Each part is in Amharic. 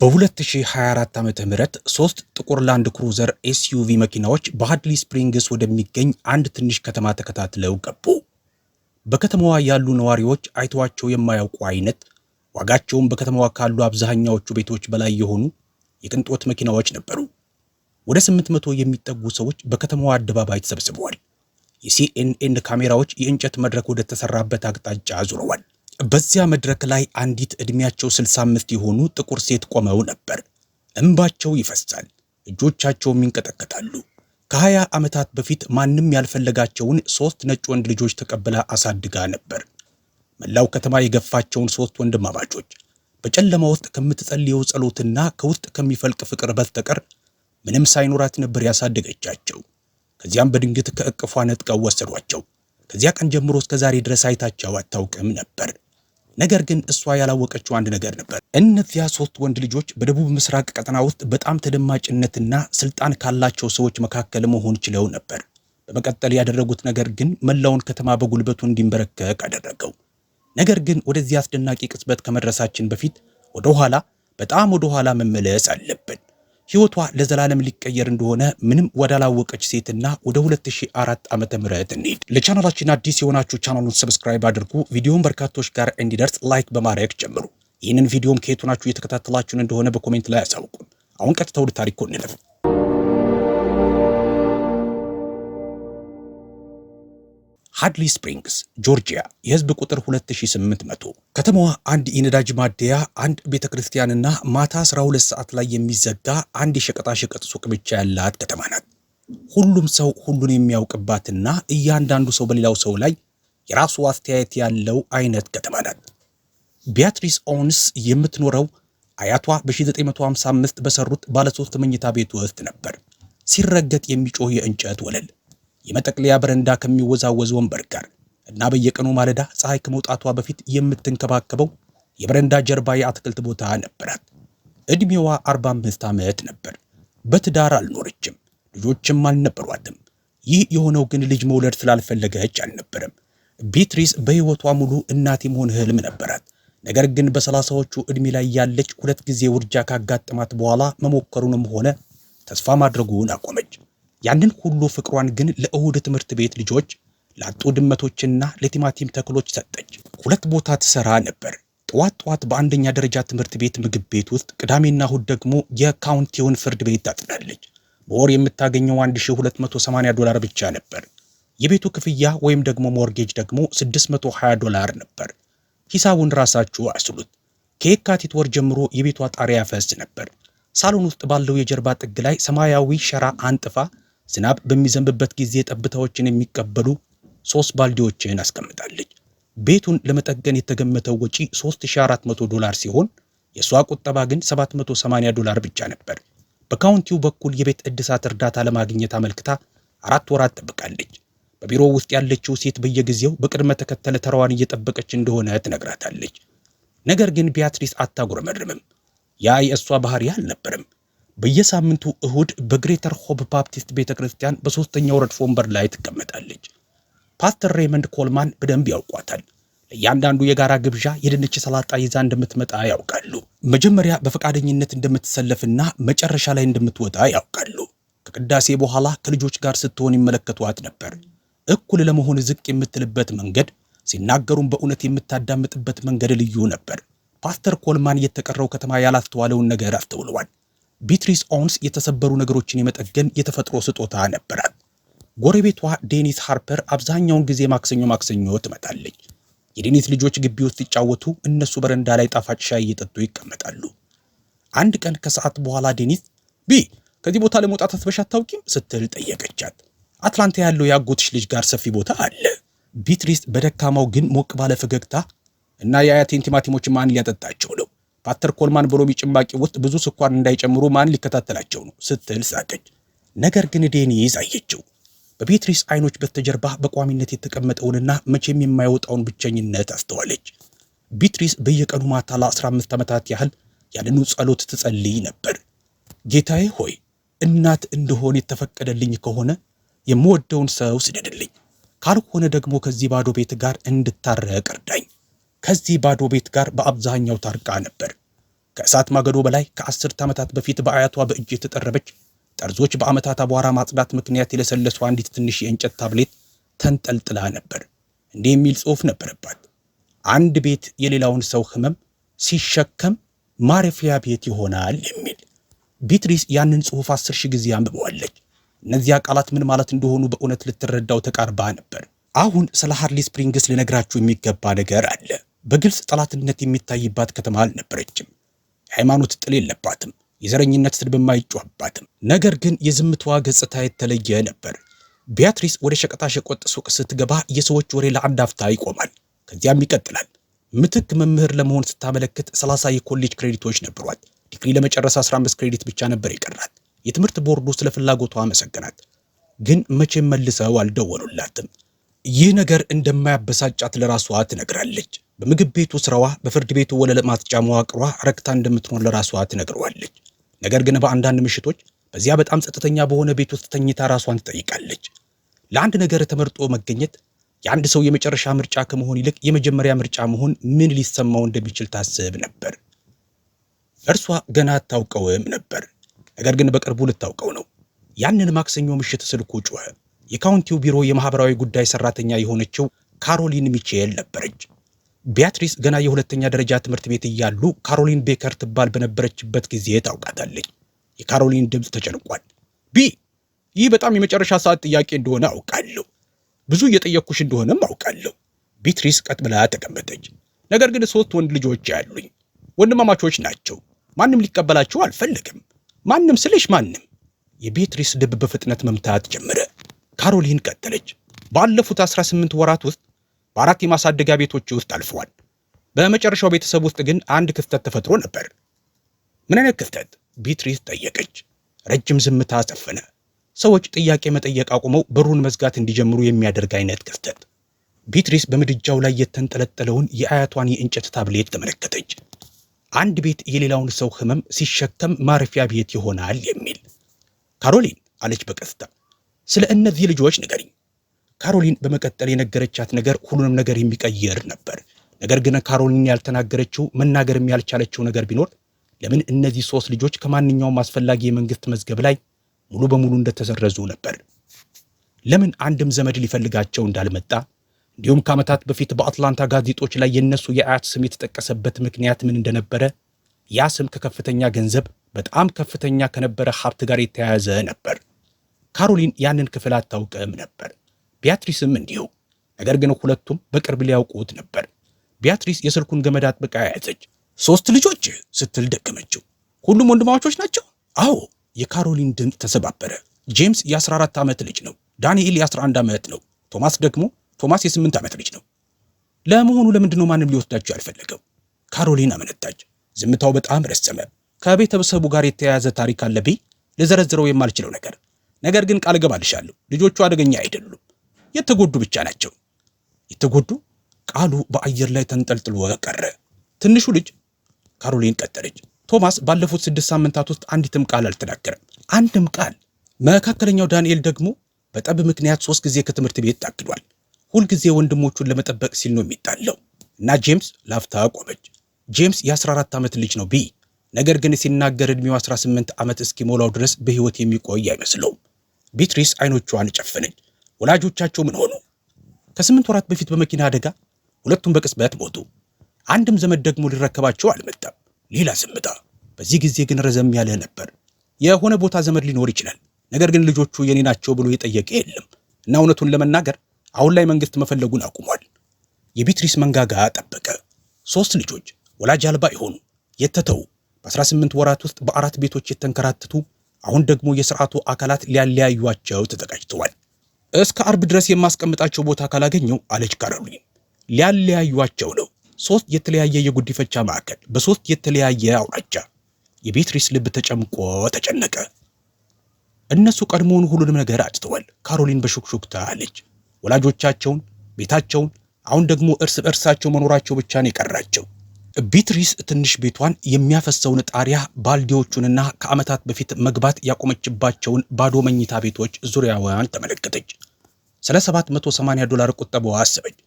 በ2024 ዓመተ ምህረት 3 ጥቁር ላንድ ክሩዘር ኤስዩቪ መኪናዎች በሃድሊ ስፕሪንግስ ወደሚገኝ አንድ ትንሽ ከተማ ተከታትለው ገቡ። በከተማዋ ያሉ ነዋሪዎች አይተዋቸው የማያውቁ አይነት ዋጋቸውም በከተማዋ ካሉ አብዛኛዎቹ ቤቶች በላይ የሆኑ የቅንጦት መኪናዎች ነበሩ። ወደ 800 የሚጠጉ ሰዎች በከተማዋ አደባባይ ተሰብስበዋል። የሲኤንኤን ካሜራዎች የእንጨት መድረክ ወደ ተሰራበት አቅጣጫ አዙረዋል። በዚያ መድረክ ላይ አንዲት እድሜያቸው 65 የሆኑ ጥቁር ሴት ቆመው ነበር። እንባቸው ይፈሳል፣ እጆቻቸውም ይንቀጠቀጣሉ። ከ20 ዓመታት በፊት ማንም ያልፈለጋቸውን 3 ነጭ ወንድ ልጆች ተቀብላ አሳድጋ ነበር። መላው ከተማ የገፋቸውን 3 ወንድማማቾች በጨለማ ውስጥ ከምትጸልየው ጸሎትና ከውስጥ ከሚፈልቅ ፍቅር በስተቀር ምንም ሳይኖራት ነበር ያሳደገቻቸው። ከዚያም በድንገት ከእቅፏ ነጥቀው ወሰዷቸው። ከዚያ ቀን ጀምሮ እስከ ዛሬ ድረስ አይታቸው አታውቅም ነበር። ነገር ግን እሷ ያላወቀችው አንድ ነገር ነበር። እነዚያ 3 ወንድ ልጆች በደቡብ ምስራቅ ቀጠና ውስጥ በጣም ተደማጭነትና ስልጣን ካላቸው ሰዎች መካከል መሆን ችለው ነበር። በመቀጠል ያደረጉት ነገር ግን መላውን ከተማ በጉልበቱ እንዲንበረከክ አደረገው። ነገር ግን ወደዚህ አስደናቂ ቅጽበት ከመድረሳችን በፊት በጣም ወደ ኋላ መመለስ አለብን። ሕይወቷ ለዘላለም ሊቀየር እንደሆነ ምንም ወዳላወቀች ሴትና ወደ 2004 ዓመተ ምህረት እንሂድ። ለቻናላችን አዲስ የሆናችሁ ቻናሉን ሰብስክራይብ አድርጉ። ቪዲዮውን በርካቶች ጋር እንዲደርስ ላይክ በማድረግ ጀምሩ። ይህንን ቪዲዮም ከየት ሆናችሁ እየተከታተላችሁን እንደሆነ በኮሜንት ላይ አሳውቁን። አሁን ቀጥታ ወደ ታሪኩ እንለፍ። ሃድሊ ስፕሪንግስ ጆርጂያ፣ የህዝብ ቁጥር 2800። ከተማዋ አንድ የነዳጅ ማደያ፣ አንድ ቤተክርስቲያንና ማታ 12 ሰዓት ላይ የሚዘጋ አንድ የሸቀጣሸቀጥ ሱቅ ብቻ ያላት ከተማ ናት። ሁሉም ሰው ሁሉን የሚያውቅባትና እያንዳንዱ ሰው በሌላው ሰው ላይ የራሱ አስተያየት ያለው አይነት ከተማ ናት። ቢያትሪስ ኦውንስ የምትኖረው አያቷ በ1955 በሰሩት ባለ 3 መኝታ ቤት ውስጥ ነበር። ሲረገጥ የሚጮህ የእንጨት ወለል፣ የመጠቅለያ በረንዳ ከሚወዛወዝ ወንበር ጋር እና በየቀኑ ማለዳ ፀሐይ ከመውጣቷ በፊት የምትንከባከበው የበረንዳ ጀርባ የአትክልት ቦታ ነበራት። እድሜዋ 45 ዓመት ነበር። በትዳር አልኖረችም፣ ልጆችም አልነበሯትም። ይህ የሆነው ግን ልጅ መውለድ ስላልፈለገች አልነበረም። ቤትሪስ በሕይወቷ ሙሉ እናት የመሆን ህልም ነበራት። ነገር ግን በ30ዎቹ ዕድሜ ላይ ያለች 2 ጊዜ ውርጃ ካጋጠማት በኋላ መሞከሩንም ሆነ ተስፋ ማድረጉን አቆመች። ያንን ሁሉ ፍቅሯን ግን ለእሁድ ትምህርት ቤት ልጆች፣ ላጡ ድመቶችና ለቲማቲም ተክሎች ሰጠች። 2 ቦታ ትሰራ ነበር። ጠዋት በአንደኛ ደረጃ ትምህርት ቤት ምግብ ቤት ውስጥ፣ ቅዳሜና እሁድ ደግሞ የካውንቲውን ፍርድ ቤት ታጥናለች። በወር የምታገኘው $1280 ብቻ ነበር። የቤቱ ክፍያ ወይም ደግሞ ሞርጌጅ ደግሞ $620 ነበር። ሂሳቡን ራሳችሁ አስሉት። ከየካቲት ወር ጀምሮ የቤቷ ጣሪያ ያፈስ ነበር። ሳሎን ውስጥ ባለው የጀርባ ጥግ ላይ ሰማያዊ ሸራ አንጥፋ ዝናብ በሚዘንብበት ጊዜ ጠብታዎችን የሚቀበሉ 3 ባልዲዎችን አስቀምጣለች። ቤቱን ለመጠገን የተገመተው ወጪ $3400 ሲሆን የሷ ቁጠባ ግን $780 ብቻ ነበር። በካውንቲው በኩል የቤት እድሳት እርዳታ ለማግኘት አመልክታ 4 ወራት ጠብቃለች። በቢሮው ውስጥ ያለችው ሴት በየጊዜው በቅድመ ተከተለ ተራዋን እየጠበቀች እንደሆነ ትነግራታለች። ነገር ግን ቢያትሪስ አታጉረመርምም። ያ የእሷ ባህሪ አልነበረም። በየሳምንቱ እሁድ በግሬተር ሆፕ ባፕቲስት ቤተክርስቲያን በ3ኛው ረድፍ ወንበር ላይ ትቀመጣለች። ፓስተር ሬይመንድ ኮልማን በደንብ ያውቋታል። ለእያንዳንዱ የጋራ ግብዣ የድንች ሰላጣ ይዛ እንደምትመጣ ያውቃሉ። መጀመሪያ በፈቃደኝነት እንደምትሰለፍና መጨረሻ ላይ እንደምትወጣ ያውቃሉ። ከቅዳሴ በኋላ ከልጆች ጋር ስትሆን ይመለከቷት ነበር። እኩል ለመሆን ዝቅ የምትልበት መንገድ፣ ሲናገሩም በእውነት የምታዳምጥበት መንገድ ልዩ ነበር። ፓስተር ኮልማን የተቀረው ከተማ ያላስተዋለውን ነገር አስተውለዋል። ቢትሪስ ኦውንስ የተሰበሩ ነገሮችን የመጠገን የተፈጥሮ ስጦታ ነበራት። ጎረቤቷ ዴኒስ ሃርፐር አብዛኛውን ጊዜ ማክሰኞ ትመጣለች። የዴኒስ ልጆች ግቢ ውስጥ ሲጫወቱ እነሱ በረንዳ ላይ ጣፋጭ ሻይ እየጠጡ ይቀመጣሉ። አንድ ቀን ከሰዓት በኋላ ዴኒስ ከዚህ ቦታ ለመውጣት አስበሽ አታውቂም ስትል ጠየቀቻት። አትላንታ ያለው የአጎትሽ ልጅ ጋር ሰፊ ቦታ አለ። ቢትሪስ በደካማው ግን ሞቅ ባለ ፈገግታ እና የአያቴን ቲማቲሞች ማን ሊያጠጣቸው ነው? ፓስተር ኮልማን በሎሚ ጭማቂ ውስጥ ብዙ ስኳር እንዳይጨምሩ ማን ሊከታተላቸው ነው? ስትል ሳቀች። ነገር ግን ዴኒስ አየችው። በቤትሪስ አይኖች በስተጀርባ በቋሚነት የተቀመጠውንና መቼም የማይወጣውን ብቸኝነት አስተዋለች። ቤትሪስ በየቀኑ ማታ ለ15 ዓመታት ያህል ያንኑ ጸሎት ትጸልይ ነበር። ጌታዬ ሆይ፣ እናት እንደሆን የተፈቀደልኝ ከሆነ የምወደውን ሰው ስደድልኝ፣ ካልሆነ ደግሞ ከዚህ ባዶ ቤት ጋር እንድታረቅ እርዳኝ። ከዚህ ባዶ ቤት ጋር በአብዛኛው ታርቃ ነበር። ከእሳት ማገዶ በላይ ከ10 ዓመታት በፊት በአያቷ በእጅ የተጠረበች ጠርዞች በዓመታት አቧራ ማጽዳት ምክንያት የለሰለሱ አንዲት ትንሽ የእንጨት ታብሌት ተንጠልጥላ ነበር። እንዲህ የሚል ጽሑፍ ነበረባት። አንድ ቤት የሌላውን ሰው ህመም ሲሸከም ማረፊያ ቤት ይሆናል የሚል። ቢትሪስ ያንን ጽሑፍ 10,000 ጊዜ አንብበዋለች። እነዚያ ቃላት ምን ማለት እንደሆኑ በእውነት ልትረዳው ተቃርባ ነበር። አሁን ስለ ሃርሊ ስፕሪንግስ ልነግራችሁ የሚገባ ነገር አለ። በግልጽ ጠላትነት የሚታይባት ከተማ አልነበረችም። የሃይማኖት ጥል የለባትም። የዘረኝነት ስድብም አይጮህባትም። ነገር ግን የዝምታዋ ገጽታ የተለየ ነበር። ቢያትሪስ ወደ ሸቀጣሸቆጥ ሱቅ ስትገባ የሰዎች ወሬ ለአንድ አፍታ ይቆማል፣ ከዚያም ይቀጥላል። ምትክ መምህር ለመሆን ስታመለክት 30 የኮሌጅ ክሬዲቶች ነበሯት። ዲግሪ ለመጨረስ 15 ክሬዲት ብቻ ነበር የቀራት። የትምህርት ቦርዱ ስለ ፍላጎቷ አመሰገናት፣ ግን መቼም መልሰው አልደወሉላትም። ይህ ነገር እንደማያበሳጫት ለራሷ ትነግራለች። በምግብ ቤቱ ስራዋ፣ በፍርድ ቤቱ ወለል ማጽጃ መዋቅሯ ረክታ እንደምትኖር ለራሷ ትነግረዋለች። ነገር ግን በአንዳንድ ምሽቶች በዚያ በጣም ጸጥተኛ በሆነ ቤት ውስጥ ተኝታ ራሷን ትጠይቃለች። ለአንድ ነገር ተመርጦ መገኘት የአንድ ሰው የመጨረሻ ምርጫ ከመሆን ይልቅ የመጀመሪያ ምርጫ መሆን ምን ሊሰማው እንደሚችል ታስብ ነበር። እርሷ ገና አታውቀውም ነበር፣ ነገር ግን በቅርቡ ልታውቀው ነው። ያንን ማክሰኞ ምሽት ስልኩ ጮኸ። የካውንቲው ቢሮ የማህበራዊ ጉዳይ ሰራተኛ የሆነችው ካሮሊን ሚቼል ነበረች። ቢያትሪስ ገና የሁለተኛ ደረጃ ትምህርት ቤት እያሉ ካሮሊን ቤከር ትባል በነበረችበት ጊዜ ታውቃታለች። የካሮሊን ድምፅ ተጨንቋል። ይህ በጣም የመጨረሻ ሰዓት ጥያቄ እንደሆነ አውቃለሁ። ብዙ እየጠየቅኩሽ እንደሆነም አውቃለሁ። ቢትሪስ ቀጥ ብላ ተቀመጠች። ነገር ግን 3 ወንድ ልጆች ያሉኝ፣ ወንድማማቾች ናቸው። ማንም ሊቀበላቸው አልፈልግም። ማንም ስልሽ ማንም። የቢትሪስ ልብ በፍጥነት መምታት ጀመረ። ካሮሊን ቀጠለች። ባለፉት 18 ወራት ውስጥ በ4 የማሳደጊያ ቤቶች ውስጥ አልፈዋል። በመጨረሻው ቤተሰብ ውስጥ ግን አንድ ክፍተት ተፈጥሮ ነበር። ምን አይነት ክፍተት? ቢትሪስ ጠየቀች። ረጅም ዝምታ ሰፈነ። ሰዎች ጥያቄ መጠየቅ አቁመው በሩን መዝጋት እንዲጀምሩ የሚያደርግ አይነት ክፍተት። ቢትሪስ በምድጃው ላይ የተንጠለጠለውን የአያቷን የእንጨት ታብሌት ተመለከተች። አንድ ቤት የሌላውን ሰው ህመም ሲሸከም ማረፊያ ቤት ይሆናል የሚል። ካሮሊን አለች በቀስታ፣ ስለ እነዚህ ልጆች ንገሪኝ። ካሮሊን በመቀጠል የነገረቻት ነገር ሁሉንም ነገር የሚቀይር ነበር። ነገር ግን ካሮሊን ያልተናገረችው መናገርም ያልቻለችው ነገር ቢኖር ለምን እነዚህ 3 ልጆች ከማንኛውም አስፈላጊ የመንግስት መዝገብ ላይ ሙሉ በሙሉ እንደተሰረዙ ነበር። ለምን አንድም ዘመድ ሊፈልጋቸው እንዳልመጣ፣ እንዲሁም ከዓመታት በፊት በአትላንታ ጋዜጦች ላይ የነሱ የአያት ስም የተጠቀሰበት ምክንያት ምን እንደነበረ፣ ያ ስም ከከፍተኛ ገንዘብ በጣም ከፍተኛ ከነበረ ሀብት ጋር የተያያዘ ነበር። ካሮሊን ያንን ክፍል አታውቅም ነበር። ቢያትሪስም እንዲሁ። ነገር ግን ሁለቱም በቅርብ ሊያውቁት ነበር። ቢያትሪስ የስልኩን ገመድ አጥብቃ ያዘች። 3 ልጆች ስትል ደከመችው። ሁሉም ወንድማማቾች ናቸው? አዎ። የካሮሊን ድምፅ ተሰባበረ። ጄምስ የ14 ዓመት ልጅ ነው። ዳንኤል የ11 ዓመት ነው። ቶማስ የ8 ዓመት ልጅ ነው። ለመሆኑ ለምንድን ነው ማንም ሊወስዳቸው ያልፈለገው? ካሮሊን አመነታች። ዝምታው በጣም ረዘመ። ከቤተሰቡ ጋር የተያያዘ ታሪክ አለብኝ፣ ልዘረዝረው የማልችለው ነገር ግን ቃል እገባልሻለሁ ልጆቹ አደገኛ አይደሉም፣ የተጎዱ ብቻ ናቸው። የተጎዱ? ቃሉ በአየር ላይ ተንጠልጥሎ ቀረ። ትንሹ ልጅ፣ ካሮሊን ቀጠለች፣ ቶማስ ባለፉት 6 ሳምንታት ውስጥ አንዲትም ቃል አልተናገረም። አንድም ቃል። መካከለኛው ዳንኤል ደግሞ በጠብ ምክንያት 3 ጊዜ ከትምህርት ቤት ታግዷል። ሁልጊዜ ወንድሞቹን ለመጠበቅ ሲል ነው የሚጣለው። እና ጄምስ ላፍታ ቆመች። ጄምስ የ14 ዓመት ልጅ ነው ነገር ግን ሲናገር ዕድሜው 18 ዓመት እስኪሞላው ድረስ በሕይወት የሚቆይ አይመስለውም። ቢትሪስ አይኖቿን ጨፈነች። ወላጆቻቸው ምን ሆኑ? ከ8 ወራት በፊት በመኪና አደጋ ሁለቱም በቅጽበት ሞቱ። አንድም ዘመድ ደግሞ ሊረከባቸው አልመጣም። ሌላ ዝምታ። በዚህ ጊዜ ግን ረዘም ያለ ነበር። የሆነ ቦታ ዘመድ ሊኖር ይችላል፣ ነገር ግን ልጆቹ የኔ ናቸው ብሎ የጠየቀ የለም። እና እውነቱን ለመናገር አሁን ላይ መንግስት መፈለጉን አቁሟል። የቢትሪስ መንጋጋ ጠበቀ። 3 ልጆች ወላጅ አልባ የሆኑ የተተዉ፣ በ18 ወራት ውስጥ በ4 ቤቶች የተንከራተቱ፣ አሁን ደግሞ የሥርዓቱ አካላት ሊያለያዩአቸው ተዘጋጅተዋል። እስከ አርብ ድረስ የማስቀምጣቸው ቦታ ካላገኘው አለች ካሮሊን። ሊያለያዩአቸው ነው። 3 የተለያየ የጉዲፈቻ ማዕከል በ3 የተለያየ አውራጃ። የቢትሪስ ልብ ተጨምቆ ተጨነቀ። እነሱ ቀድሞውን ሁሉንም ነገር አጭተዋል። ካሮሊን በሹክሹክታ አለች። ወላጆቻቸውን፣ ቤታቸውን፣ አሁን ደግሞ እርስ በእርሳቸው መኖራቸው ብቻ ነው የቀራቸው። ቢትሪስ ትንሽ ቤቷን፣ የሚያፈሰውን ጣሪያ፣ ባልዲዎቹንና ከዓመታት በፊት መግባት ያቆመችባቸውን ባዶ መኝታ ቤቶች ዙሪያዋን ተመለከተች። ስለ $780 ቁጠባዋ አሰበች።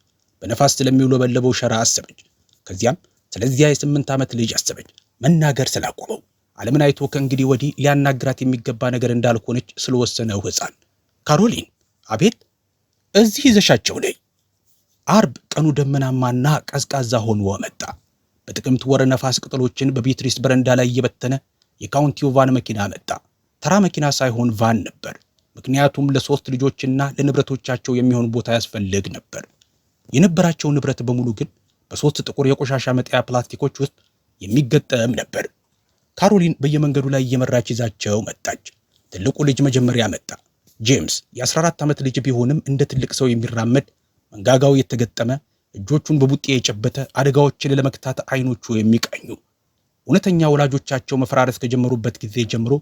በነፋስ ስለሚውለበለበው ሸራ አሰበች። ከዚያም ስለዚያ የ8 ዓመት ልጅ አሰበች። መናገር ስላቆመው ዓለምን አይቶ ከእንግዲህ ወዲህ ሊያናግራት የሚገባ ነገር እንዳልሆነች ስለወሰነው ሕፃን ካሮሊን አቤት እዚህ ይዘሻቸው ነይ። አርብ ቀኑ ደመናማና ቀዝቃዛ ሆኖ መጣ። በጥቅምት ወር ነፋስ ቅጠሎችን በቢትሪስ በረንዳ ላይ እየበተነ የካውንቲው ቫን መኪና መጣ። ተራ መኪና ሳይሆን ቫን ነበር። ምክንያቱም ለ3 ልጆችና ለንብረቶቻቸው የሚሆን ቦታ ያስፈልግ ነበር። የነበራቸው ንብረት በሙሉ ግን በ3 ጥቁር የቆሻሻ መጣያ ፕላስቲኮች ውስጥ የሚገጠም ነበር። ካሮሊን በየመንገዱ ላይ እየመራች ይዛቸው መጣች። ትልቁ ልጅ መጀመሪያ መጣ። ጄምስ የ14 ዓመት ልጅ ቢሆንም እንደ ትልቅ ሰው የሚራመድ መንጋጋው የተገጠመ እጆቹን በቡጤ የጨበተ አደጋዎችን ለመክታት አይኖቹ የሚቀኙ እውነተኛ ወላጆቻቸው መፈራረስ ከጀመሩበት ጊዜ ጀምሮ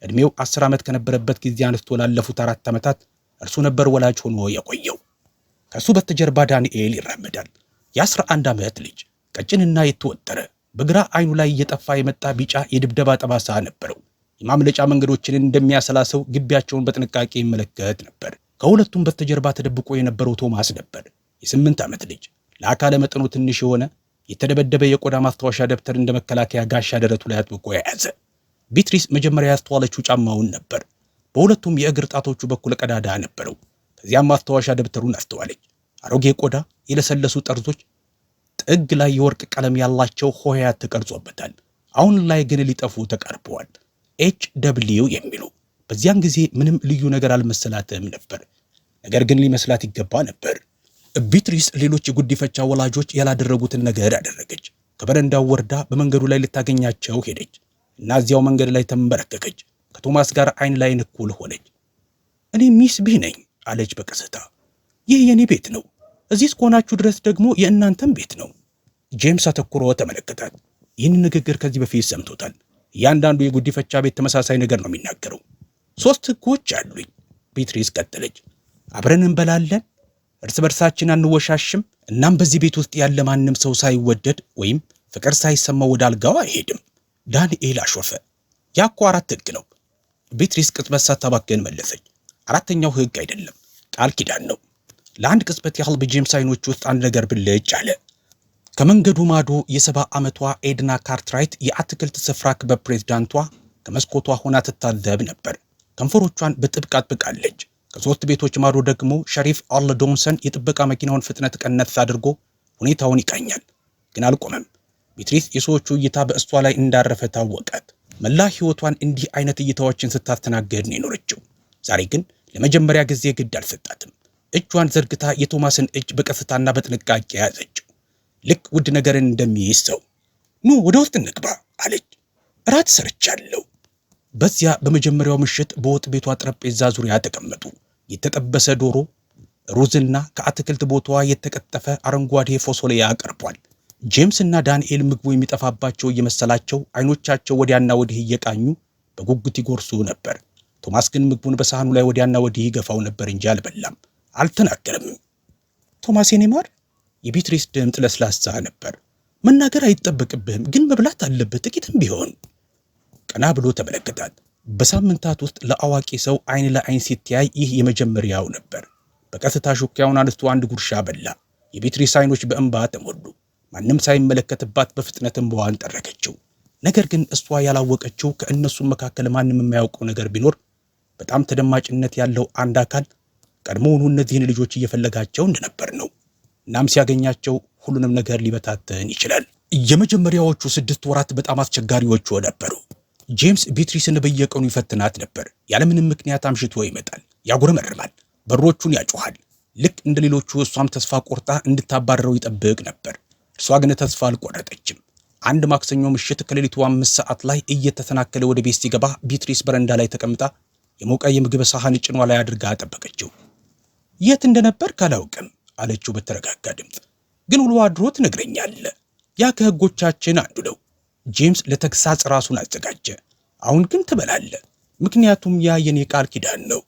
እድሜው 10 ዓመት ከነበረበት ጊዜ አንስቶ ላለፉት 4 ዓመታት እርሱ ነበር ወላጅ ሆኖ የቆየው። ከሱ በስተጀርባ ዳንኤል ይራመዳል። የ11 ዓመት ልጅ ቀጭንና የተወጠረ በግራ አይኑ ላይ እየጠፋ የመጣ ቢጫ የድብደባ ጠባሳ ነበረው። የማምለጫ መንገዶችን እንደሚያሰላሰው ግቢያቸውን በጥንቃቄ ይመለከት ነበር። ከሁለቱም በስተጀርባ ተደብቆ የነበረው ቶማስ ነበር። የ8 ዓመት ልጅ ለአካለ መጠኑ ትንሽ የሆነ የተደበደበ የቆዳ ማስታወሻ ደብተር እንደ መከላከያ ጋሻ ደረቱ ላይ አጥብቆ የያዘ። ቢትሪስ መጀመሪያ ያስተዋለችው ጫማውን ነበር። በሁለቱም የእግር ጣቶቹ በኩል ቀዳዳ ነበረው። ከዚያም ማስታወሻ ደብተሩን አስተዋለች። አሮጌ ቆዳ፣ የለሰለሱ ጠርዞች፣ ጥግ ላይ የወርቅ ቀለም ያላቸው ሆሄያት ተቀርጾበታል። አሁን ላይ ግን ሊጠፉ ተቃርበዋል። HW የሚሉ በዚያን ጊዜ ምንም ልዩ ነገር አልመሰላትም ነበር። ነገር ግን ሊመስላት ይገባ ነበር። ቢትሪስ ሌሎች የጉዲፈቻ ወላጆች ያላደረጉትን ነገር አደረገች። ከበረንዳው ወርዳ በመንገዱ ላይ ልታገኛቸው ሄደች እና እዚያው መንገድ ላይ ተንበረከከች። ከቶማስ ጋር አይን ላይ እኩል ሆነች። እኔ ሚስ ቢ ነኝ አለች በቀስታ። ይህ የኔ ቤት ነው። እዚህ እስከሆናችሁ ድረስ ደግሞ የእናንተም ቤት ነው። ጄምስ አተኩሮ ተመለከታት። ይህን ንግግር ከዚህ በፊት ሰምቶታል። እያንዳንዱ የጉዲፈቻ ቤት ተመሳሳይ ነገር ነው የሚናገረው። 3 ሕጎች አሉኝ ቢትሪስ ቀጠለች። አብረን እንበላለን፣ እርስ በርሳችን አንወሻሽም። እናም በዚህ ቤት ውስጥ ያለ ማንም ሰው ሳይወደድ ወይም ፍቅር ሳይሰማው ወደ አልጋው አይሄድም። ዳንኤል አሾፈ። ያኮ 4 ሕግ ነው። ቢትሪስ ቅጽበት ሳታባክን መለሰች። 4ኛው ሕግ አይደለም፣ ቃል ኪዳን ነው። ለአንድ ቅጽበት ያህል በጄምስ አይኖች ውስጥ አንድ ነገር ብልጭ አለ። ከመንገዱ ማዶ የ70 ዓመቷ ኤድና ካርትራይት የአትክልት ስፍራ ክበብ ፕሬዝዳንቷ ከመስኮቷ ሆና ትታዘብ ነበር። ከንፈሮቿን በጥብቅ አጥብቃለች። ከ3 ቤቶች ማዶ ደግሞ ሸሪፍ አርል ዶንሰን የጥበቃ መኪናውን ፍጥነት ቀነስ አድርጎ ሁኔታውን ይቃኛል። ግን አልቆመም። ቢትሪስ የሰዎቹ እይታ በእሷ ላይ እንዳረፈ ታወቃት። መላ ሕይወቷን እንዲህ አይነት እይታዎችን ስታስተናግድ ነው የኖረችው። ዛሬ ግን ለመጀመሪያ ጊዜ ግድ አልሰጣትም። እጇን ዘርግታ የቶማስን እጅ በቀስታና በጥንቃቄ ያዘችው። ልክ ውድ ነገርን እንደሚይዝ ሰው ኑ ወደ ውስጥ እንግባ አለች። እራት ሰርቻለሁ። በዚያ በመጀመሪያው ምሽት በወጥ ቤቷ ጠረጴዛ ዙሪያ ተቀመጡ። የተጠበሰ ዶሮ፣ ሩዝና ከአትክልት ቦታዋ የተቀጠፈ አረንጓዴ ፎሶሊያ ቀርቧል። ጄምስ እና ዳንኤል ምግቡ የሚጠፋባቸው እየመሰላቸው አይኖቻቸው ወዲያና ወዲህ እየቃኙ በጉጉት ይጎርሱ ነበር። ቶማስ ግን ምግቡን በሳህኑ ላይ ወዲያና ወዲህ ይገፋው ነበር እንጂ አልበላም፣ አልተናገርም። ቶማስ የኔ ማር፣ የቢትሪስ ድምፅ ለስላሳ ነበር። መናገር አይጠበቅብህም፣ ግን መብላት አለብህ ጥቂትም ቢሆን። ቀና ብሎ ተመለከታት። በሳምንታት ውስጥ ለአዋቂ ሰው አይን ለአይን ሲተያይ ይህ የመጀመሪያው ነበር። በቀስታ ሹኪያውን አንስቶ አንድ ጉርሻ በላ። የቢትሪስ አይኖች በእንባ ተሞሉ። ማንም ሳይመለከትባት በፍጥነት እንባዋን ጠረገችው። ነገር ግን እሷ ያላወቀችው ከእነሱም መካከል ማንም የማያውቀው ነገር ቢኖር በጣም ተደማጭነት ያለው አንድ አካል ቀድሞውኑ እነዚህን ልጆች እየፈለጋቸው እንደነበር ነው። እናም ሲያገኛቸው ሁሉንም ነገር ሊበታተን ይችላል። የመጀመሪያዎቹ 6 ወራት በጣም አስቸጋሪዎቹ ነበሩ። ጄምስ ቢትሪስን በየቀኑ ይፈትናት ነበር። ያለምንም ምክንያት አምሽቶ ይመጣል፣ ያጉረመርማል፣ በሮቹን ያጮሃል። ልክ እንደ ሌሎቹ እሷም ተስፋ ቆርጣ እንድታባረረው ይጠብቅ ነበር። እርሷ ግን ተስፋ አልቆረጠችም። አንድ ማክሰኞ ምሽት ከሌሊቱ 5 ሰዓት ላይ እየተሰናከለ ወደ ቤት ሲገባ ቢትሪስ በረንዳ ላይ ተቀምጣ የሞቀ የምግብ ሳህን ጭኗ ላይ አድርጋ ጠበቀችው። የት እንደነበር ካላውቅም አለችው በተረጋጋ ድምፅ። ግን ውሎ አድሮ ትነግረኛለህ። ያ ከህጎቻችን አንዱ ነው። ጄምስ ለተግሳጽ ራሱን አዘጋጀ። አሁን ግን ትበላለህ፣ ምክንያቱም ያ የኔ ቃል ኪዳን ነው።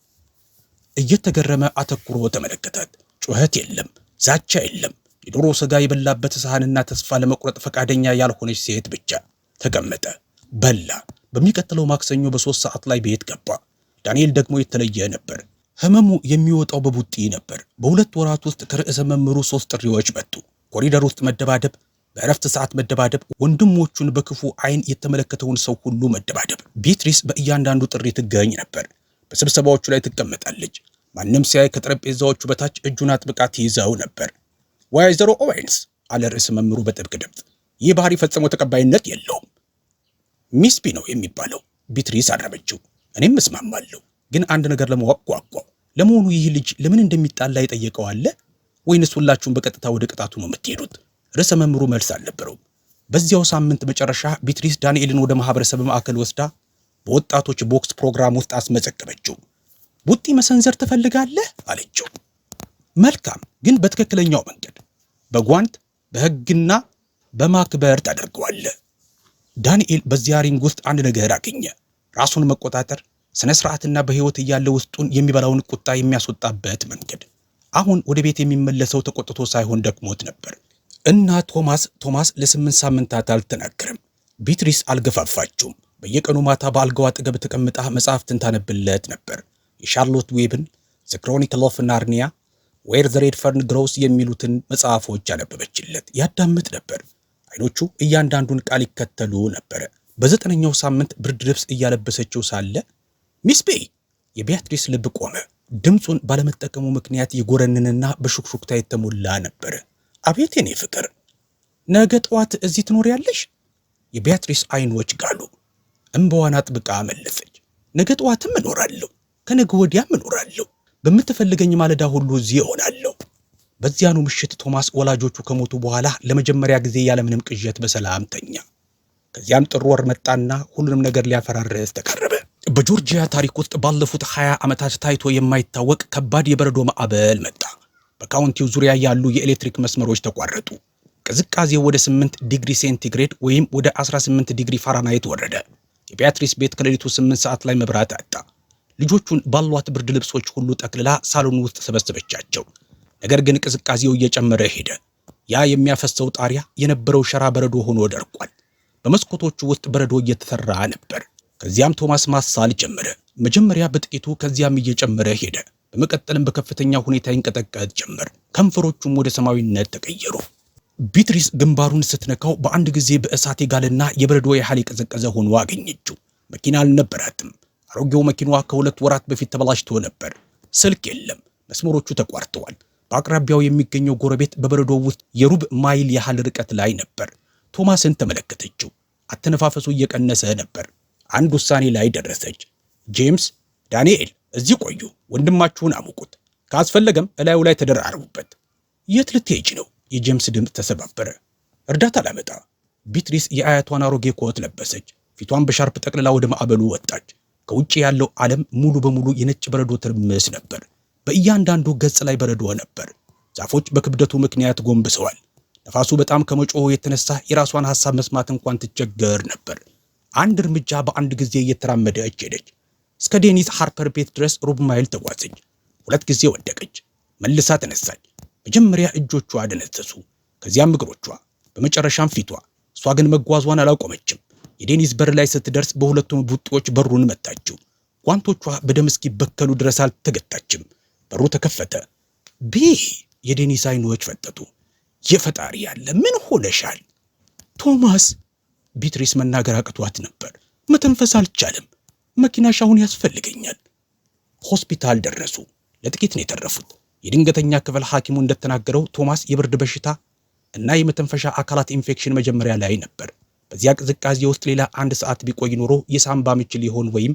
እየተገረመ አተኩሮ ተመለከታት። ጩኸት የለም፣ ዛቻ የለም። የዶሮ ስጋ የበላበት ሳህንና ተስፋ ለመቁረጥ ፈቃደኛ ያልሆነች ሴት ብቻ። ተቀመጠ፣ በላ። በሚቀጥለው ማክሰኞ በ3 ሰዓት ላይ ቤት ገባ። ዳንኤል ደግሞ የተለየ ነበር። ህመሙ የሚወጣው በቡጢ ነበር። በ2 ወራት ውስጥ ከርዕሰ መምህሩ 3 ጥሪዎች መጡ። ኮሪደር ውስጥ መደባደብ፣ በእረፍት ሰዓት መደባደብ፣ ወንድሞቹን በክፉ አይን የተመለከተውን ሰው ሁሉ መደባደብ። ቢትሪስ በእያንዳንዱ ጥሪ ትገኝ ነበር። በስብሰባዎቹ ላይ ትቀመጣለች። ማንም ሲያይ ከጠረጴዛዎቹ በታች እጁን አጥብቃ ትይዘው ነበር። ወይዘሮ ኦዌንስ አለ ርዕሰ መምህሩ በጥብቅ ድምፅ፣ ይህ ባህሪ ፈጽሞ ተቀባይነት የለውም። ሚስፒ ነው የሚባለው። ቢትሪስ አረመችው። እኔም እስማማለሁ፣ ግን አንድ ነገር ለማወቅ ጓጓው። ለመሆኑ ይህ ልጅ ለምን እንደሚጣላ የጠየቀው አለ ወይንስ ሁላችሁም በቀጥታ ወደ ቅጣቱ ነው የምትሄዱት? ርዕሰ መምህሩ መልስ አልነበረውም። በዚያው ሳምንት መጨረሻ ቢትሪስ ዳንኤልን ወደ ማህበረሰብ ማዕከል ወስዳ በወጣቶች ቦክስ ፕሮግራም ውስጥ አስመዘገበችው። ቡጢ መሰንዘር ትፈልጋለህ አለችው። መልካም፣ ግን በትክክለኛው መንገድ በጓንት በሕግና በማክበር ታደርገዋለህ። ዳንኤል በዚያ ሪንግ ውስጥ አንድ ነገር አገኘ። ራሱን መቆጣጠር፣ ስነ ስርዓትና በህይወት እያለ ውስጡን የሚበላውን ቁጣ የሚያስወጣበት መንገድ። አሁን ወደ ቤት የሚመለሰው ተቆጥቶ ሳይሆን ደክሞት ነበር። እና ቶማስ ለ8 ሳምንታት አልተናገረም። ቢትሪስ አልገፋፋችውም። በየቀኑ ማታ በአልጋው አጠገብ ተቀምጣ መጽሐፍትን ታነብለት ነበር። የሻርሎት ዌብን፣ ዘ ክሮኒክል ኦፍ ናርኒያ፣ ዌር ዘ ሬድ ፈርን ግሮውስ የሚሉትን መጽሐፎች ያነበበችለት። ያዳምጥ ነበር። አይኖቹ እያንዳንዱን ቃል ይከተሉ ነበር። በ9ኛው ሳምንት ብርድ ልብስ እያለበሰችው ሳለ ሚስ ቤ የቢያትሪስ ልብ ቆመ። ድምፁን ባለመጠቀሙ ምክንያት የጎረንንና በሹክሹክታ የተሞላ ነበር። አቤት የኔ ፍቅር፣ ነገ ጠዋት እዚህ ትኖሪያለሽ? የቢያትሪስ አይኖች ጋሉ። እንባዋን አጥብቃ መለሰች። ነገ ጠዋትም እኖራለሁ፣ ከነገ ወዲያም እኖራለሁ። በምትፈልገኝ ማለዳ ሁሉ እዚህ እሆናለሁ። በዚያኑ ምሽት ቶማስ ወላጆቹ ከሞቱ በኋላ ለመጀመሪያ ጊዜ ያለምንም ቅዠት በሰላም ተኛ። ከዚያም ጥር ወር መጣና ሁሉንም ነገር ሊያፈራርስ ተቃረበ። በጆርጂያ ታሪክ ውስጥ ባለፉት 20 ዓመታት ታይቶ የማይታወቅ ከባድ የበረዶ ማዕበል መጣ። በካውንቲው ዙሪያ ያሉ የኤሌክትሪክ መስመሮች ተቋረጡ። ቅዝቃዜው ወደ 8 ዲግሪ ሴንቲግሬድ ወይም ወደ 18 ዲግሪ ፋራናይት ወረደ። የቢያትሪስ ቤት ከሌሊቱ 8 ሰዓት ላይ መብራት አጣ። ልጆቹን ባሏት ብርድ ልብሶች ሁሉ ጠቅልላ ሳሎን ውስጥ ሰበሰበቻቸው። ነገር ግን ቅዝቃዜው እየጨመረ ሄደ። ያ የሚያፈሰው ጣሪያ የነበረው ሸራ በረዶ ሆኖ ደርቋል። በመስኮቶቹ ውስጥ በረዶ እየተሰራ ነበር። ከዚያም ቶማስ ማሳል ጀመረ። መጀመሪያ በጥቂቱ፣ ከዚያም እየጨመረ ሄደ። በመቀጠልም በከፍተኛ ሁኔታ ይንቀጠቀጥ ጀመር። ከንፈሮቹም ወደ ሰማያዊነት ተቀየሩ። ቢትሪስ ግንባሩን ስትነካው በአንድ ጊዜ በእሳት የጋለና የበረዶ ያህል የቀዘቀዘ ሆኖ አገኘችው። መኪና አልነበራትም። አሮጌው መኪናዋ ከ2 ወራት በፊት ተበላሽቶ ነበር። ስልክ የለም። መስመሮቹ ተቋርጠዋል። በአቅራቢያው የሚገኘው ጎረቤት በበረዶው ውስጥ የሩብ ማይል ያህል ርቀት ላይ ነበር። ቶማስን ተመለከተችው። አተነፋፈሱ እየቀነሰ ነበር። አንድ ውሳኔ ላይ ደረሰች። ጄምስ፣ ዳንኤል እዚህ ቆዩ፣ ወንድማችሁን አሙቁት፣ ካስፈለገም እላዩ ላይ ተደራርቡበት። የት ልትሄጂ ነው? የጄምስ ድምፅ ተሰባበረ። እርዳታ ላመጣ። ቢትሪስ የአያቷን አሮጌ ኮት ለበሰች። ፊቷን በሻርፕ ጠቅልላ ወደ ማዕበሉ ወጣች። ከውጭ ያለው ዓለም ሙሉ በሙሉ የነጭ በረዶ ትርምስ ነበር። በእያንዳንዱ ገጽ ላይ በረዶ ነበር። ዛፎች በክብደቱ ምክንያት ጎንብሰዋል። ነፋሱ በጣም ከመጮሁ የተነሳ የራሷን ሐሳብ መስማት እንኳን ትቸገር ነበር። አንድ እርምጃ በአንድ ጊዜ እየተራመደች ሄደች። እስከ ዴኒስ ሃርፐር ቤት ድረስ ሩብ ማይል ተጓዘች። 2 ጊዜ ወደቀች፣ መልሳ ተነሳች። መጀመሪያ እጆቿ ደነዘዙ፣ ከዚያም እግሮቿ፣ በመጨረሻም ፊቷ። እሷ ግን መጓዟን አላቆመችም። የዴኒስ በር ላይ ስትደርስ በሁለቱም ቡጢዎች በሩን መታችው። ጓንቶቿ በደም እስኪበከሉ ድረስ አልተገታችም። በሩ ተከፈተ። የዴኒስ አይኖች ፈጠጡ። የፈጣሪ ያለ ምን ሆነሻል? ቶማስ። ቢትሪስ መናገር አቅቷት ነበር። መተንፈስ አልቻለም። መኪናሽ አሁን ያስፈልገኛል። ሆስፒታል ደረሱ። ለጥቂት ነው የተረፉት። የድንገተኛ ክፍል ሐኪሙ እንደተናገረው ቶማስ የብርድ በሽታ እና የመተንፈሻ አካላት ኢንፌክሽን መጀመሪያ ላይ ነበር። በዚያ ቅዝቃዜ ውስጥ ሌላ 1 ሰዓት ቢቆይ ኖሮ የሳምባ ምች ሊሆን ወይም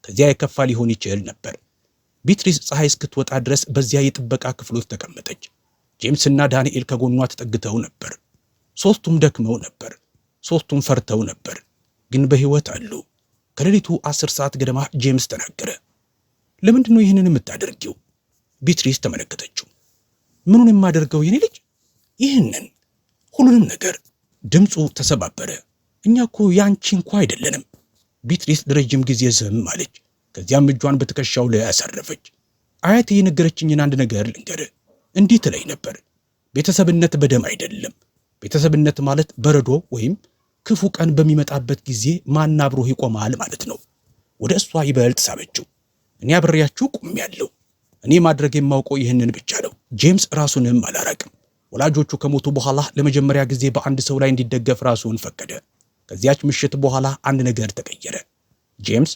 ከዚያ የከፋ ሊሆን ይችል ነበር። ቢትሪስ ፀሐይ እስክትወጣ ድረስ በዚያ የጥበቃ ክፍል ውስጥ ተቀመጠች። ጄምስና ዳንኤል ከጎኗ ተጠግተው ነበር። ሦስቱም ደክመው ነበር። ሦስቱም ፈርተው ነበር፣ ግን በሕይወት አሉ። ከሌሊቱ 10 ሰዓት ገደማ ጄምስ ተናገረ። ለምንድን ነው ይህንን የምታደርጊው? ቢትሪስ ተመለከተችው። ምኑን የማደርገው የኔ ልጅ? ይህንን ሁሉንም ነገር። ድምፁ ተሰባበረ። እኛ እኮ ያንቺ እንኳ አይደለንም። ቢትሪስ ለረጅም ጊዜ ዝም አለች። ከዚያም እጇን በትከሻው ላይ አሳረፈች። አያቴ የነገረችኝን አንድ ነገር ልንገርህ። እንዲህ ትለኝ ነበር፣ ቤተሰብነት በደም አይደለም። ቤተሰብነት ማለት በረዶ ወይም ክፉ ቀን በሚመጣበት ጊዜ ማን አብሮህ ይቆማል ማለት ነው። ወደ እሷ ይበልጥ ሳበችው። እኔ አብሬያችሁ ቆሜያለሁ። እኔ ማድረግ የማውቀው ይህንን ብቻ ነው። ጄምስ ራሱንም አላራቅም። ወላጆቹ ከሞቱ በኋላ ለመጀመሪያ ጊዜ በአንድ ሰው ላይ እንዲደገፍ ራሱን ፈቀደ። ከዚያች ምሽት በኋላ አንድ ነገር ተቀየረ። ጄምስ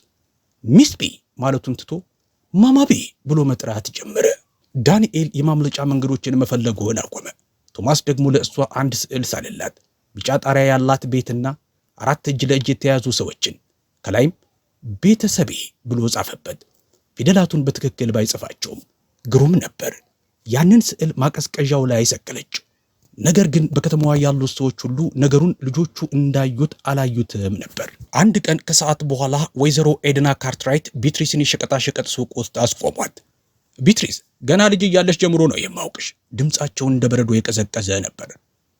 ሚስ ቢ ማለቱን ትቶ ማማ ቢ ብሎ መጥራት ጀመረ። ዳንኤል የማምለጫ መንገዶችን መፈለጉን አቆመ። ቶማስ ደግሞ ለእሷ አንድ ስዕል ሳለላት፣ ቢጫ ጣሪያ ያላት ቤትና 4 እጅ ለእጅ የተያዙ ሰዎችን፣ ከላይም ቤተሰቤ ብሎ ጻፈበት። ፊደላቱን በትክክል ባይጽፋቸውም ግሩም ነበር። ያንን ስዕል ማቀዝቀዣው ላይ ሰቀለችው። ነገር ግን በከተማዋ ያሉት ሰዎች ሁሉ ነገሩን ልጆቹ እንዳዩት አላዩትም ነበር። አንድ ቀን ከሰዓት በኋላ ወይዘሮ ኤድና ካርትራይት ቢትሪስን የሸቀጣሸቀጥ ሱቅ ውስጥ አስቆሟት። ቢትሪስ ገና ልጅ እያለሽ ጀምሮ ነው የማውቅሽ። ድምፃቸውን እንደ በረዶ የቀዘቀዘ ነበር።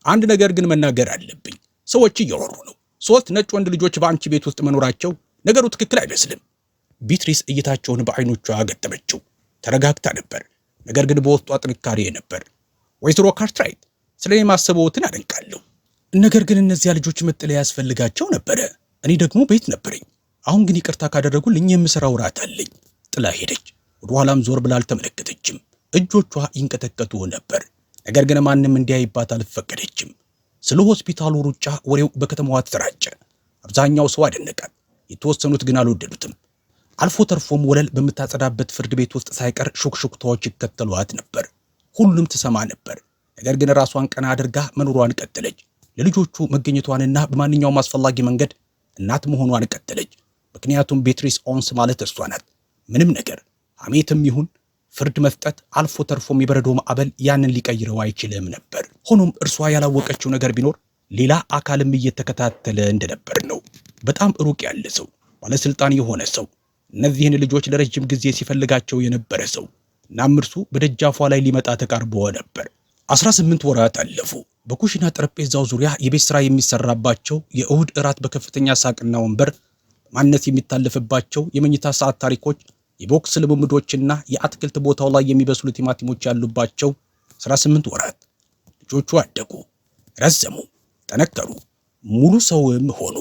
አንድ ነገር ግን መናገር አለብኝ። ሰዎች እያወሩ ነው። 3 ነጭ ወንድ ልጆች በአንቺ ቤት ውስጥ መኖራቸው ነገሩ ትክክል አይመስልም። ቢትሪስ እይታቸውን በአይኖቿ ገጠመችው። ተረጋግታ ነበር፣ ነገር ግን በውስጧ ጥንካሬ ነበር። ወይዘሮ ካርትራይት ስለ እኔ ማሰብዎትን አደንቃለሁ። ነገር ግን እነዚያ ልጆች መጠለያ ያስፈልጋቸው ነበረ። እኔ ደግሞ ቤት ነበረኝ። አሁን ግን ይቅርታ ካደረጉልኝ የምሰራው ራት አለኝ። ጥላ ሄደች። ወደ ኋላም ዞር ብላ አልተመለከተችም። እጆቿ ይንቀጠቀጡ ነበር። ነገር ግን ማንም እንዲያይባት አልፈቀደችም። ስለ ሆስፒታሉ ሩጫ ወሬው በከተማዋ ተሰራጨ። አብዛኛው ሰው አደነቃት፣ የተወሰኑት ግን አልወደዱትም። አልፎ ተርፎም ወለል በምታጸዳበት ፍርድ ቤት ውስጥ ሳይቀር ሹክሹክታዎች ይከተሏት ነበር። ሁሉም ትሰማ ነበር። ነገር ግን ራሷን ቀና አድርጋ መኖሯን ቀጠለች። ለልጆቹ መገኘቷንና በማንኛውም አስፈላጊ መንገድ እናት መሆኗን ቀጠለች። ምክንያቱም ቤትሪስ ኦንስ ማለት እርሷ ናት። ምንም ነገር ሐሜትም ይሁን ፍርድ መስጠት፣ አልፎ ተርፎም የበረዶ ማዕበል ያንን ሊቀይረው አይችልም ነበር። ሆኖም እርሷ ያላወቀችው ነገር ቢኖር ሌላ አካልም እየተከታተለ እንደነበር ነው። በጣም ሩቅ ያለ ሰው፣ ባለስልጣን የሆነ ሰው፣ እነዚህን ልጆች ለረጅም ጊዜ ሲፈልጋቸው የነበረ ሰው። እናም እርሱ በደጃፏ ላይ ሊመጣ ተቃርቦ ነበር። 18 ወራት አለፉ። በኩሽና ጠረጴዛው ዙሪያ የቤት ሥራ የሚሰራባቸው፣ የእሁድ እራት በከፍተኛ ሳቅና ወንበር ማነስ የሚታለፍባቸው፣ የመኝታ ሰዓት ታሪኮች፣ የቦክስ ልምምዶችና የአትክልት ቦታው ላይ የሚበስሉ ቲማቲሞች ያሉባቸው 18 ወራት። ልጆቹ አደጉ፣ ረዘሙ፣ ጠነከሩ፣ ሙሉ ሰውም ሆኑ።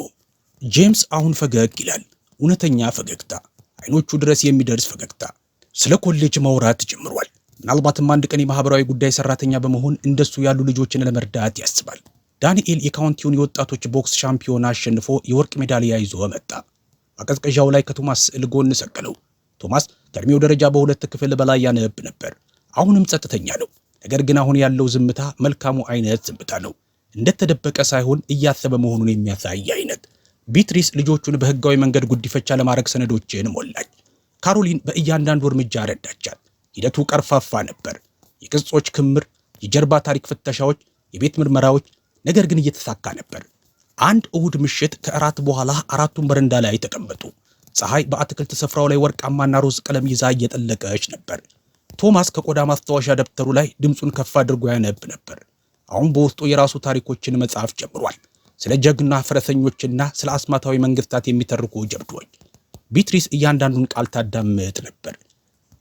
ጄምስ አሁን ፈገግ ይላል። እውነተኛ ፈገግታ፣ አይኖቹ ድረስ የሚደርስ ፈገግታ። ስለ ኮሌጅ ማውራት ጀምሯል። ምናልባትም አንድ ቀን የማህበራዊ ጉዳይ ሰራተኛ በመሆን እንደሱ ያሉ ልጆችን ለመርዳት ያስባል። ዳንኤል የካውንቲውን የወጣቶች ቦክስ ሻምፒዮና አሸንፎ የወርቅ ሜዳሊያ ይዞ መጣ። ማቀዝቀዣው ላይ ከቶማስ ስዕል ጎን ሰቀለው። ቶማስ ከእድሜው ደረጃ በ2 ክፍል በላይ ያነብ ነበር። አሁንም ጸጥተኛ ነው። ነገር ግን አሁን ያለው ዝምታ መልካሙ አይነት ዝምታ ነው። እንደተደበቀ ሳይሆን እያሰበ መሆኑን የሚያሳይ አይነት። ቢትሪስ ልጆቹን በህጋዊ መንገድ ጉዲፈቻ ለማድረግ ሰነዶችን ሞላች። ካሮሊን በእያንዳንዱ እርምጃ ረዳቻት። ሂደቱ ቀርፋፋ ነበር። የቅጾች ክምር፣ የጀርባ ታሪክ ፍተሻዎች፣ የቤት ምርመራዎች። ነገር ግን እየተሳካ ነበር። አንድ እሁድ ምሽት ከእራት በኋላ አራቱም በረንዳ ላይ ተቀመጡ። ፀሐይ በአትክልት ስፍራው ላይ ወርቃማና ሮዝ ቀለም ይዛ እየጠለቀች ነበር። ቶማስ ከቆዳ ማስታወሻ ደብተሩ ላይ ድምፁን ከፍ አድርጎ ያነብ ነበር። አሁን በውስጡ የራሱ ታሪኮችን መጻፍ ጀምሯል። ስለ ጀግና ፈረሰኞችና ስለ አስማታዊ መንግስታት የሚተርኩ ጀብዶች። ቢትሪስ እያንዳንዱን ቃል ታዳምጥ ነበር።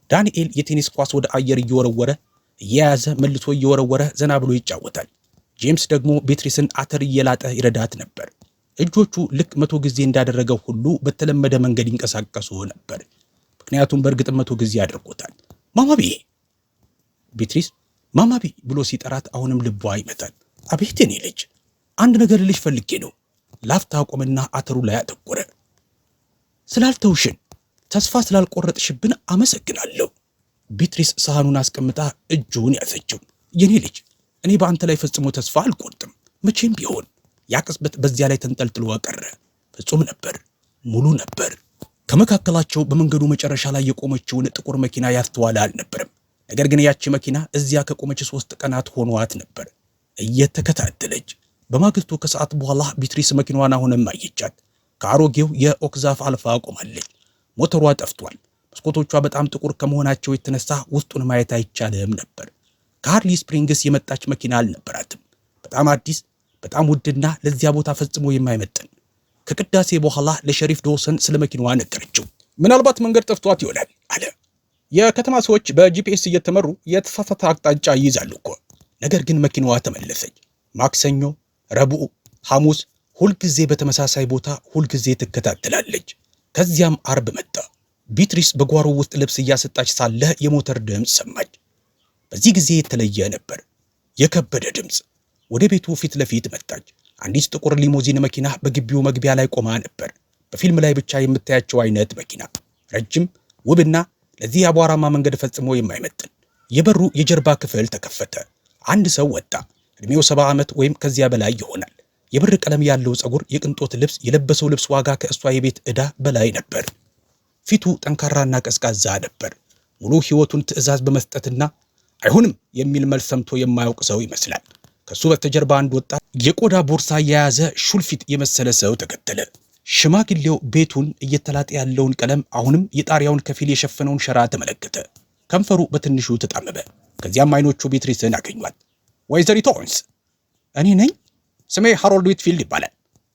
ዳንኤል የቴኒስ ኳስ ወደ አየር እየወረወረ እየያዘ መልሶ እየወረወረ ዘና ብሎ ይጫወታል። ጄምስ ደግሞ ቤትሪስን አተር እየላጠ ይረዳት ነበር። እጆቹ ልክ 100 ጊዜ እንዳደረገው ሁሉ በተለመደ መንገድ ይንቀሳቀሱ ነበር። ምክንያቱም በእርግጥ 100 ጊዜ አድርጎታል። ማማቢ ቤትሪስ ማማቢ ብሎ ሲጠራት አሁንም ልቧ ይመታል። አቤት የኔ ልጅ፣ አንድ ነገር ልልሽ ፈልጌ ነው። ላፍታ ቆመና አተሩ ላይ አተኮረ። ስላልተውሽን፣ ተስፋ ስላልቆረጥሽብን አመሰግናለሁ። ቤትሪስ ሳህኑን አስቀምጣ እጁን ያዘችው። የኔ ልጅ፣ እኔ በአንተ ላይ ፈጽሞ ተስፋ አልቆርጥም መቼም ቢሆን። ያ ቅጽበት በዚያ ላይ ተንጠልጥሎ ቀረ። ፍጹም ነበር፣ ሙሉ ነበር። ከመካከላቸው በመንገዱ መጨረሻ ላይ የቆመችውን ጥቁር መኪና ያስተዋለ አልነበረም። ነገር ግን ያቺ መኪና እዚያ ከቆመች 3 ቀናት ሆኗት ነበር እየተከታተለች። በማግስቱ ከሰዓት በኋላ ቤትሪስ መኪናዋን አሁንም አየቻት። ከአሮጌው የኦክዛፍ አልፋ ቆማለች። ሞተሯ ጠፍቷል። መስኮቶቿ በጣም ጥቁር ከመሆናቸው የተነሳ ውስጡን ማየት አይቻልም ነበር። ከሃርሊ ስፕሪንግስ የመጣች መኪና አልነበራትም። በጣም አዲስ፣ በጣም ውድና ለዚያ ቦታ ፈጽሞ የማይመጥን። ከቅዳሴ በኋላ ለሸሪፍ ዶሰን ስለ መኪናዋ ነገረችው። ምናልባት መንገድ ጠፍቷት ይሆናል አለ። የከተማ ሰዎች በጂፒኤስ እየተመሩ የተሳሳተ አቅጣጫ ይይዛሉ እኮ። ነገር ግን መኪናዋ ተመለሰች። ማክሰኞ፣ ረቡዕ፣ ሐሙስ፣ ሁልጊዜ በተመሳሳይ ቦታ ሁልጊዜ ትከታተላለች። ከዚያም አርብ መጣ። ቢትሪስ በጓሮ ውስጥ ልብስ እያሰጣች ሳለ የሞተር ድምፅ ሰማች። በዚህ ጊዜ የተለየ ነበር። የከበደ ድምፅ። ወደ ቤቱ ፊት ለፊት መጣች። አንዲት ጥቁር ሊሞዚን መኪና በግቢው መግቢያ ላይ ቆማ ነበር። በፊልም ላይ ብቻ የምታያቸው አይነት መኪና፣ ረጅም ውብና ለዚህ አቧራማ መንገድ ፈጽሞ የማይመጥን። የበሩ የጀርባ ክፍል ተከፈተ። አንድ ሰው ወጣ። እድሜው 70 ዓመት ወይም ከዚያ በላይ ይሆናል። የብር ቀለም ያለው ጸጉር፣ የቅንጦት ልብስ፣ የለበሰው ልብስ ዋጋ ከእሷ የቤት ዕዳ በላይ ነበር። ፊቱ ጠንካራና ቀዝቃዛ ነበር። ሙሉ ሕይወቱን ትዕዛዝ በመስጠትና አይሁንም የሚል መልስ ሰምቶ የማያውቅ ሰው ይመስላል። ከሱ በስተጀርባ አንድ ወጣት የቆዳ ቦርሳ የያዘ ሹልፊት የመሰለ ሰው ተከተለ። ሽማግሌው ቤቱን እየተላጠ ያለውን ቀለም፣ አሁንም የጣሪያውን ከፊል የሸፈነውን ሸራ ተመለከተ። ከንፈሩ በትንሹ ተጣመመ። ከዚያም አይኖቹ ቤትሪስን አገኟት። ወይዘሪት ኦዌንስ፣ እኔ ነኝ። ስሜ ሃሮልድ ዊትፊልድ ይባላል።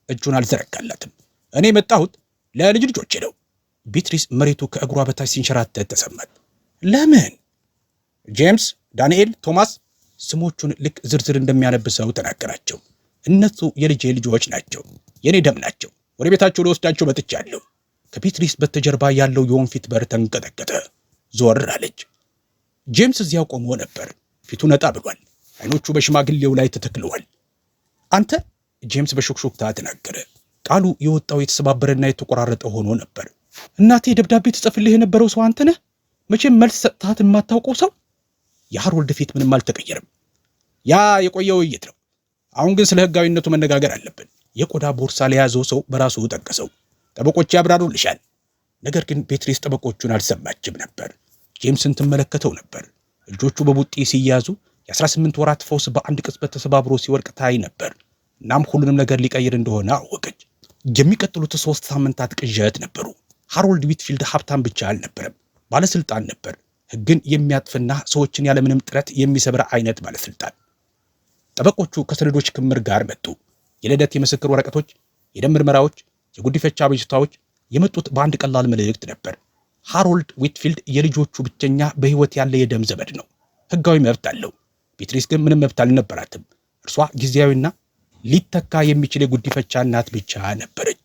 እጁን አልዘረጋላትም። እኔ የመጣሁት ለልጅ ልጆቼ ነው። ቤትሪስ መሬቱ ከእግሯ በታች ሲንሸራተት ተሰማት። ለምን? ጄምስ፣ ዳንኤል፣ ቶማስ ስሞቹን ልክ ዝርዝር እንደሚያነብሰው ተናገራቸው። እነሱ የልጄ ልጆች ናቸው፣ የኔ ደም ናቸው። ወደ ቤታቸው ልወስዳቸው መጥቻለሁ። ከቤትሪስ በስተጀርባ ያለው የወንፊት በር ተንቀጠቀጠ። ዞር አለች። ጄምስ እዚያው ቆሞ ነበር። ፊቱ ነጣ ብሏል። አይኖቹ በሽማግሌው ላይ ተተክለዋል። አንተ? ጄምስ በሹክሹክታ ተናገረ። ቃሉ የወጣው የተሰባበረና የተቆራረጠ ሆኖ ነበር። እናቴ ደብዳቤ ትጽፍልህ የነበረው ሰው አንተ ነህ? መቼም መልስ ሰጥታት የማታውቀው ሰው። የሃሮልድ ፊት ምንም አልተቀየረም። ያ የቆየ ውይይት ነው። አሁን ግን ስለ ሕጋዊነቱ መነጋገር አለብን። የቆዳ ቦርሳ ለያዘው ሰው በራሱ ጠቀሰው። ጠበቆች ያብራሩልሻል። ነገር ግን ቤትሪስ ጠበቆቹን አልሰማችም ነበር። ጄምስን ትመለከተው ነበር። ልጆቹ በቡጢ ሲያዙ የ18 ወራት ፈውስ በአንድ ቅጽበት ተሰባብሮ ሲወድቅ ታይ ነበር። እናም ሁሉንም ነገር ሊቀይር እንደሆነ አወቀች። የሚቀጥሉት 3 ሳምንታት ቅዠት ነበሩ። ሃሮልድ ዊትፊልድ ሀብታም ብቻ አልነበረም፣ ባለስልጣን ነበር። ሕግን የሚያጥፍና ሰዎችን ያለምንም ጥረት የሚሰብር አይነት ባለስልጣን። ጠበቆቹ ከሰነዶች ክምር ጋር መጡ። የልደት የምስክር ወረቀቶች፣ የደም ምርመራዎች፣ የጉዲፈቻ አቤቱታዎች የመጡት በአንድ ቀላል መልእክት ነበር። ሃሮልድ ዊትፊልድ የልጆቹ ብቸኛ በሕይወት ያለ የደም ዘመድ ነው። ሕጋዊ መብት አለው። ቤትሪስ ግን ምንም መብት አልነበራትም። እርሷ ጊዜያዊና ሊተካ የሚችል የጉዲፈቻ እናት ብቻ ነበረች።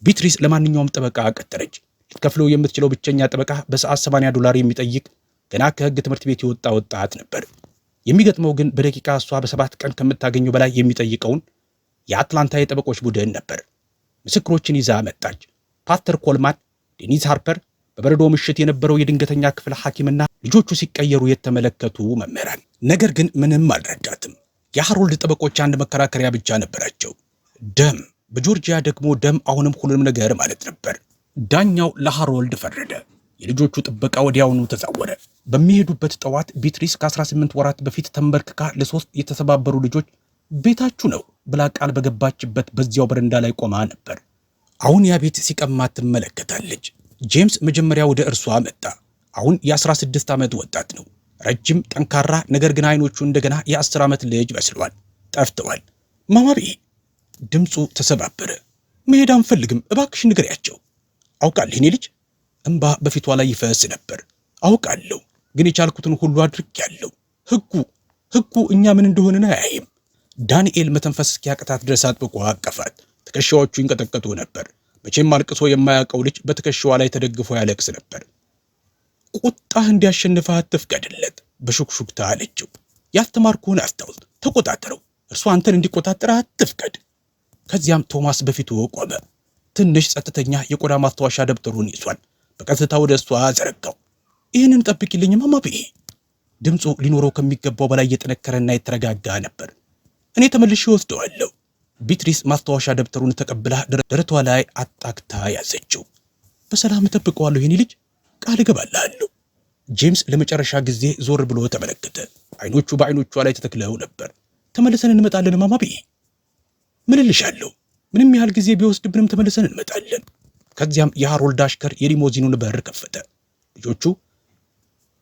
ቤትሪስ ለማንኛውም ጠበቃ ቀጠረች። ልትከፍለው የምትችለው ብቸኛ ጠበቃ በሰዓት $80 የሚጠይቅ ገና ከሕግ ትምህርት ቤት የወጣ ወጣት ነበር። የሚገጥመው ግን በደቂቃ እሷ በ7 ቀን ከምታገኘው በላይ የሚጠይቀውን የአትላንታ የጠበቆች ቡድን ነበር። ምስክሮችን ይዛ መጣች። ፓስተር ኮልማን፣ ዴኒስ ሃርፐር፣ በበረዶ ምሽት የነበረው የድንገተኛ ክፍል ሐኪምና ልጆቹ ሲቀየሩ የተመለከቱ መምህራን። ነገር ግን ምንም አልረዳትም። የሃሮልድ ጠበቆች አንድ መከራከሪያ ብቻ ነበራቸው፣ ደም። በጆርጂያ ደግሞ ደም አሁንም ሁሉንም ነገር ማለት ነበር። ዳኛው ለሃሮልድ ፈረደ። የልጆቹ ጥበቃ ወዲያውኑ ተዛወረ። በሚሄዱበት ጠዋት ቤትሪስ ከ18 ወራት በፊት ተንበርክካ ለ3 የተሰባበሩ ልጆች ቤታችሁ ነው ብላ ቃል በገባችበት በዚያው በረንዳ ላይ ቆማ ነበር። አሁን ያ ቤት ሲቀማት ትመለከታለች። ጄምስ መጀመሪያ ወደ እርሷ መጣ። አሁን የ16 ዓመት ወጣት ነው። ረጅም፣ ጠንካራ፣ ነገር ግን አይኖቹ እንደገና የ10 ዓመት ልጅ መስሏል። ጠፍተዋል። ማማቤ! ድምፁ ተሰባበረ። መሄድ አንፈልግም፣ እባክሽ ንገሪያቸው። አውቃለሁ የኔ ልጅ። እንባ በፊቷ ላይ ይፈስ ነበር። አውቃለሁ፣ ግን የቻልኩትን ሁሉ አድርጌያለሁ። ሕጉ እኛ ምን እንደሆነን አያይም። ዳንኤል መተንፈስ እስኪያቅታት ድረስ አጥብቆ አቀፋት። ትከሻዎቹ ይንቀጠቀጡ ነበር። መቼም አልቅሶ የማያውቀው ልጅ በትከሻዋ ላይ ተደግፎ ያለቅስ ነበር። ቁጣህ እንዲያሸንፍህ አትፍቀድለት፣ በሹክሹክታ አለችው። ያስተማርኩህን አስታውስ፣ ተቆጣጠረው። እርሱ አንተን እንዲቆጣጠር አትፍቀድ። ከዚያም ቶማስ በፊቱ ቆመ። ትንሽ ጸጥተኛ የቆዳ ማስታወሻ ደብተሩን ይዟል። በቀጥታ ወደ እሷ ዘረጋው። ይህንን ጠብቂልኝ ማማቤ። ድምፁ ሊኖረው ከሚገባው በላይ የጠነከረና የተረጋጋ ነበር። እኔ ተመልሼ ወስደዋለሁ። ቤትሪስ ማስታወሻ ደብተሩን ተቀብላ ደረቷ ላይ አጣክታ ያዘችው። በሰላም እጠብቀዋለሁ የኔ ልጅ፣ ቃል እገባልሃለሁ። ጄምስ ለመጨረሻ ጊዜ ዞር ብሎ ተመለከተ። አይኖቹ በአይኖቿ ላይ ተተክለው ነበር። ተመልሰን እንመጣለን ማማቤ። ምንልሻለሁ፣ ምንም ያህል ጊዜ ቢወስድብንም ተመልሰን እንመጣለን። ከዚያም የሃሮልድ አሽከር የሊሞዚኑን በር ከፈተ። ልጆቹ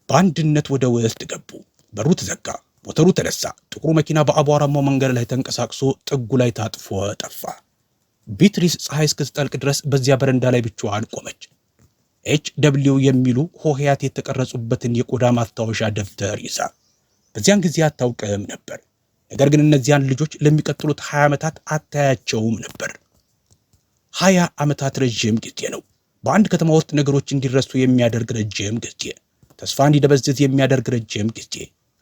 በአንድነት ወደ ውስጥ ገቡ። በሩ ተዘጋ። ሞተሩ ተነሳ። ጥቁሩ መኪና በአቧራማው መንገድ ላይ ተንቀሳቅሶ ጥጉ ላይ ታጥፎ ጠፋ። ቤትሪስ ፀሐይ እስክትጠልቅ ድረስ በዚያ በረንዳ ላይ ብቻዋን ቆመች። HW የሚሉ ሆሄያት የተቀረጹበትን የቆዳ ማስታወሻ ደብተር ይዛ። በዚያን ጊዜ አታውቅም ነበር። ነገር ግን እነዚያን ልጆች ለሚቀጥሉት 20 ዓመታት አታያቸውም ነበር። 20 ዓመታት ረጅም ጊዜ ነው። በአንድ ከተማ ውስጥ ነገሮች እንዲረሱ የሚያደርግ ረጅም ጊዜ፣ ተስፋ እንዲደበዝዝ የሚያደርግ ረጅም ጊዜ።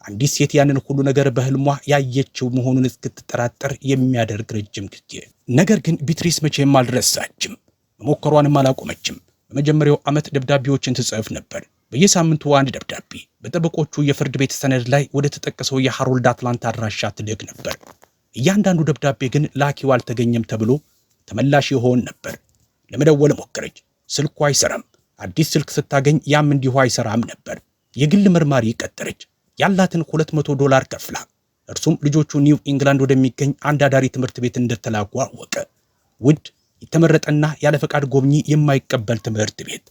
አንዲት ሴት ያንን ሁሉ ነገር በህልሟ ያየችው መሆኑን እስክትጠራጠር የሚያደርግ ረጅም ጊዜ። ነገር ግን ቢትሪስ መቼም አልረሳችም፣ መሞከሯንም አላቆመችም። በመጀመሪያው ዓመት ደብዳቤዎችን ትጽፍ ነበር። በየሳምንቱ አንድ ደብዳቤ በጠበቆቹ የፍርድ ቤት ሰነድ ላይ ወደ ተጠቀሰው የሃሮልድ አትላንታ አድራሻ ትልክ ነበር። እያንዳንዱ ደብዳቤ ግን ላኪው አልተገኘም ተብሎ ተመላሽ ይሆን ነበር። ለመደወል ሞከረች፣ ስልኩ አይሰራም። አዲስ ስልክ ስታገኝ ያም እንዲሁ አይሰራም ነበር። የግል መርማሪ ቀጠረች፣ ያላትን $200 ከፍላ። እርሱም ልጆቹ ኒው ኢንግላንድ ወደሚገኝ አንድ አዳሪ ትምህርት ቤት እንደተላኩ አወቀ። ውድ የተመረጠና ያለ ፈቃድ ጎብኚ የማይቀበል ትምህርት ቤት።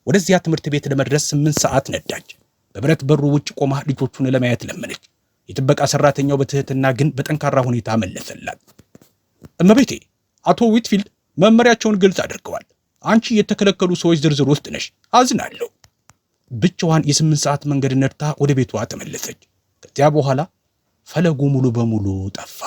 ወደዚያ ትምህርት ቤት ለመድረስ 8 ሰዓት ነዳች። በብረት በሩ ውጭ ቆማ ልጆቹን ለማየት ለመነች። የጥበቃ ሰራተኛው በትህትና ግን በጠንካራ ሁኔታ መለሰላት። እመቤቴ፣ አቶ ዊትፊልድ መመሪያቸውን ግልጽ አድርገዋል። አንቺ የተከለከሉ ሰዎች ዝርዝር ውስጥ ነሽ። አዝናለሁ። ብቻዋን የ8 ሰዓት መንገድ ነድታ ወደ ቤቷ ተመለሰች። ከዚያ በኋላ ፈለጉ ሙሉ በሙሉ ጠፋ።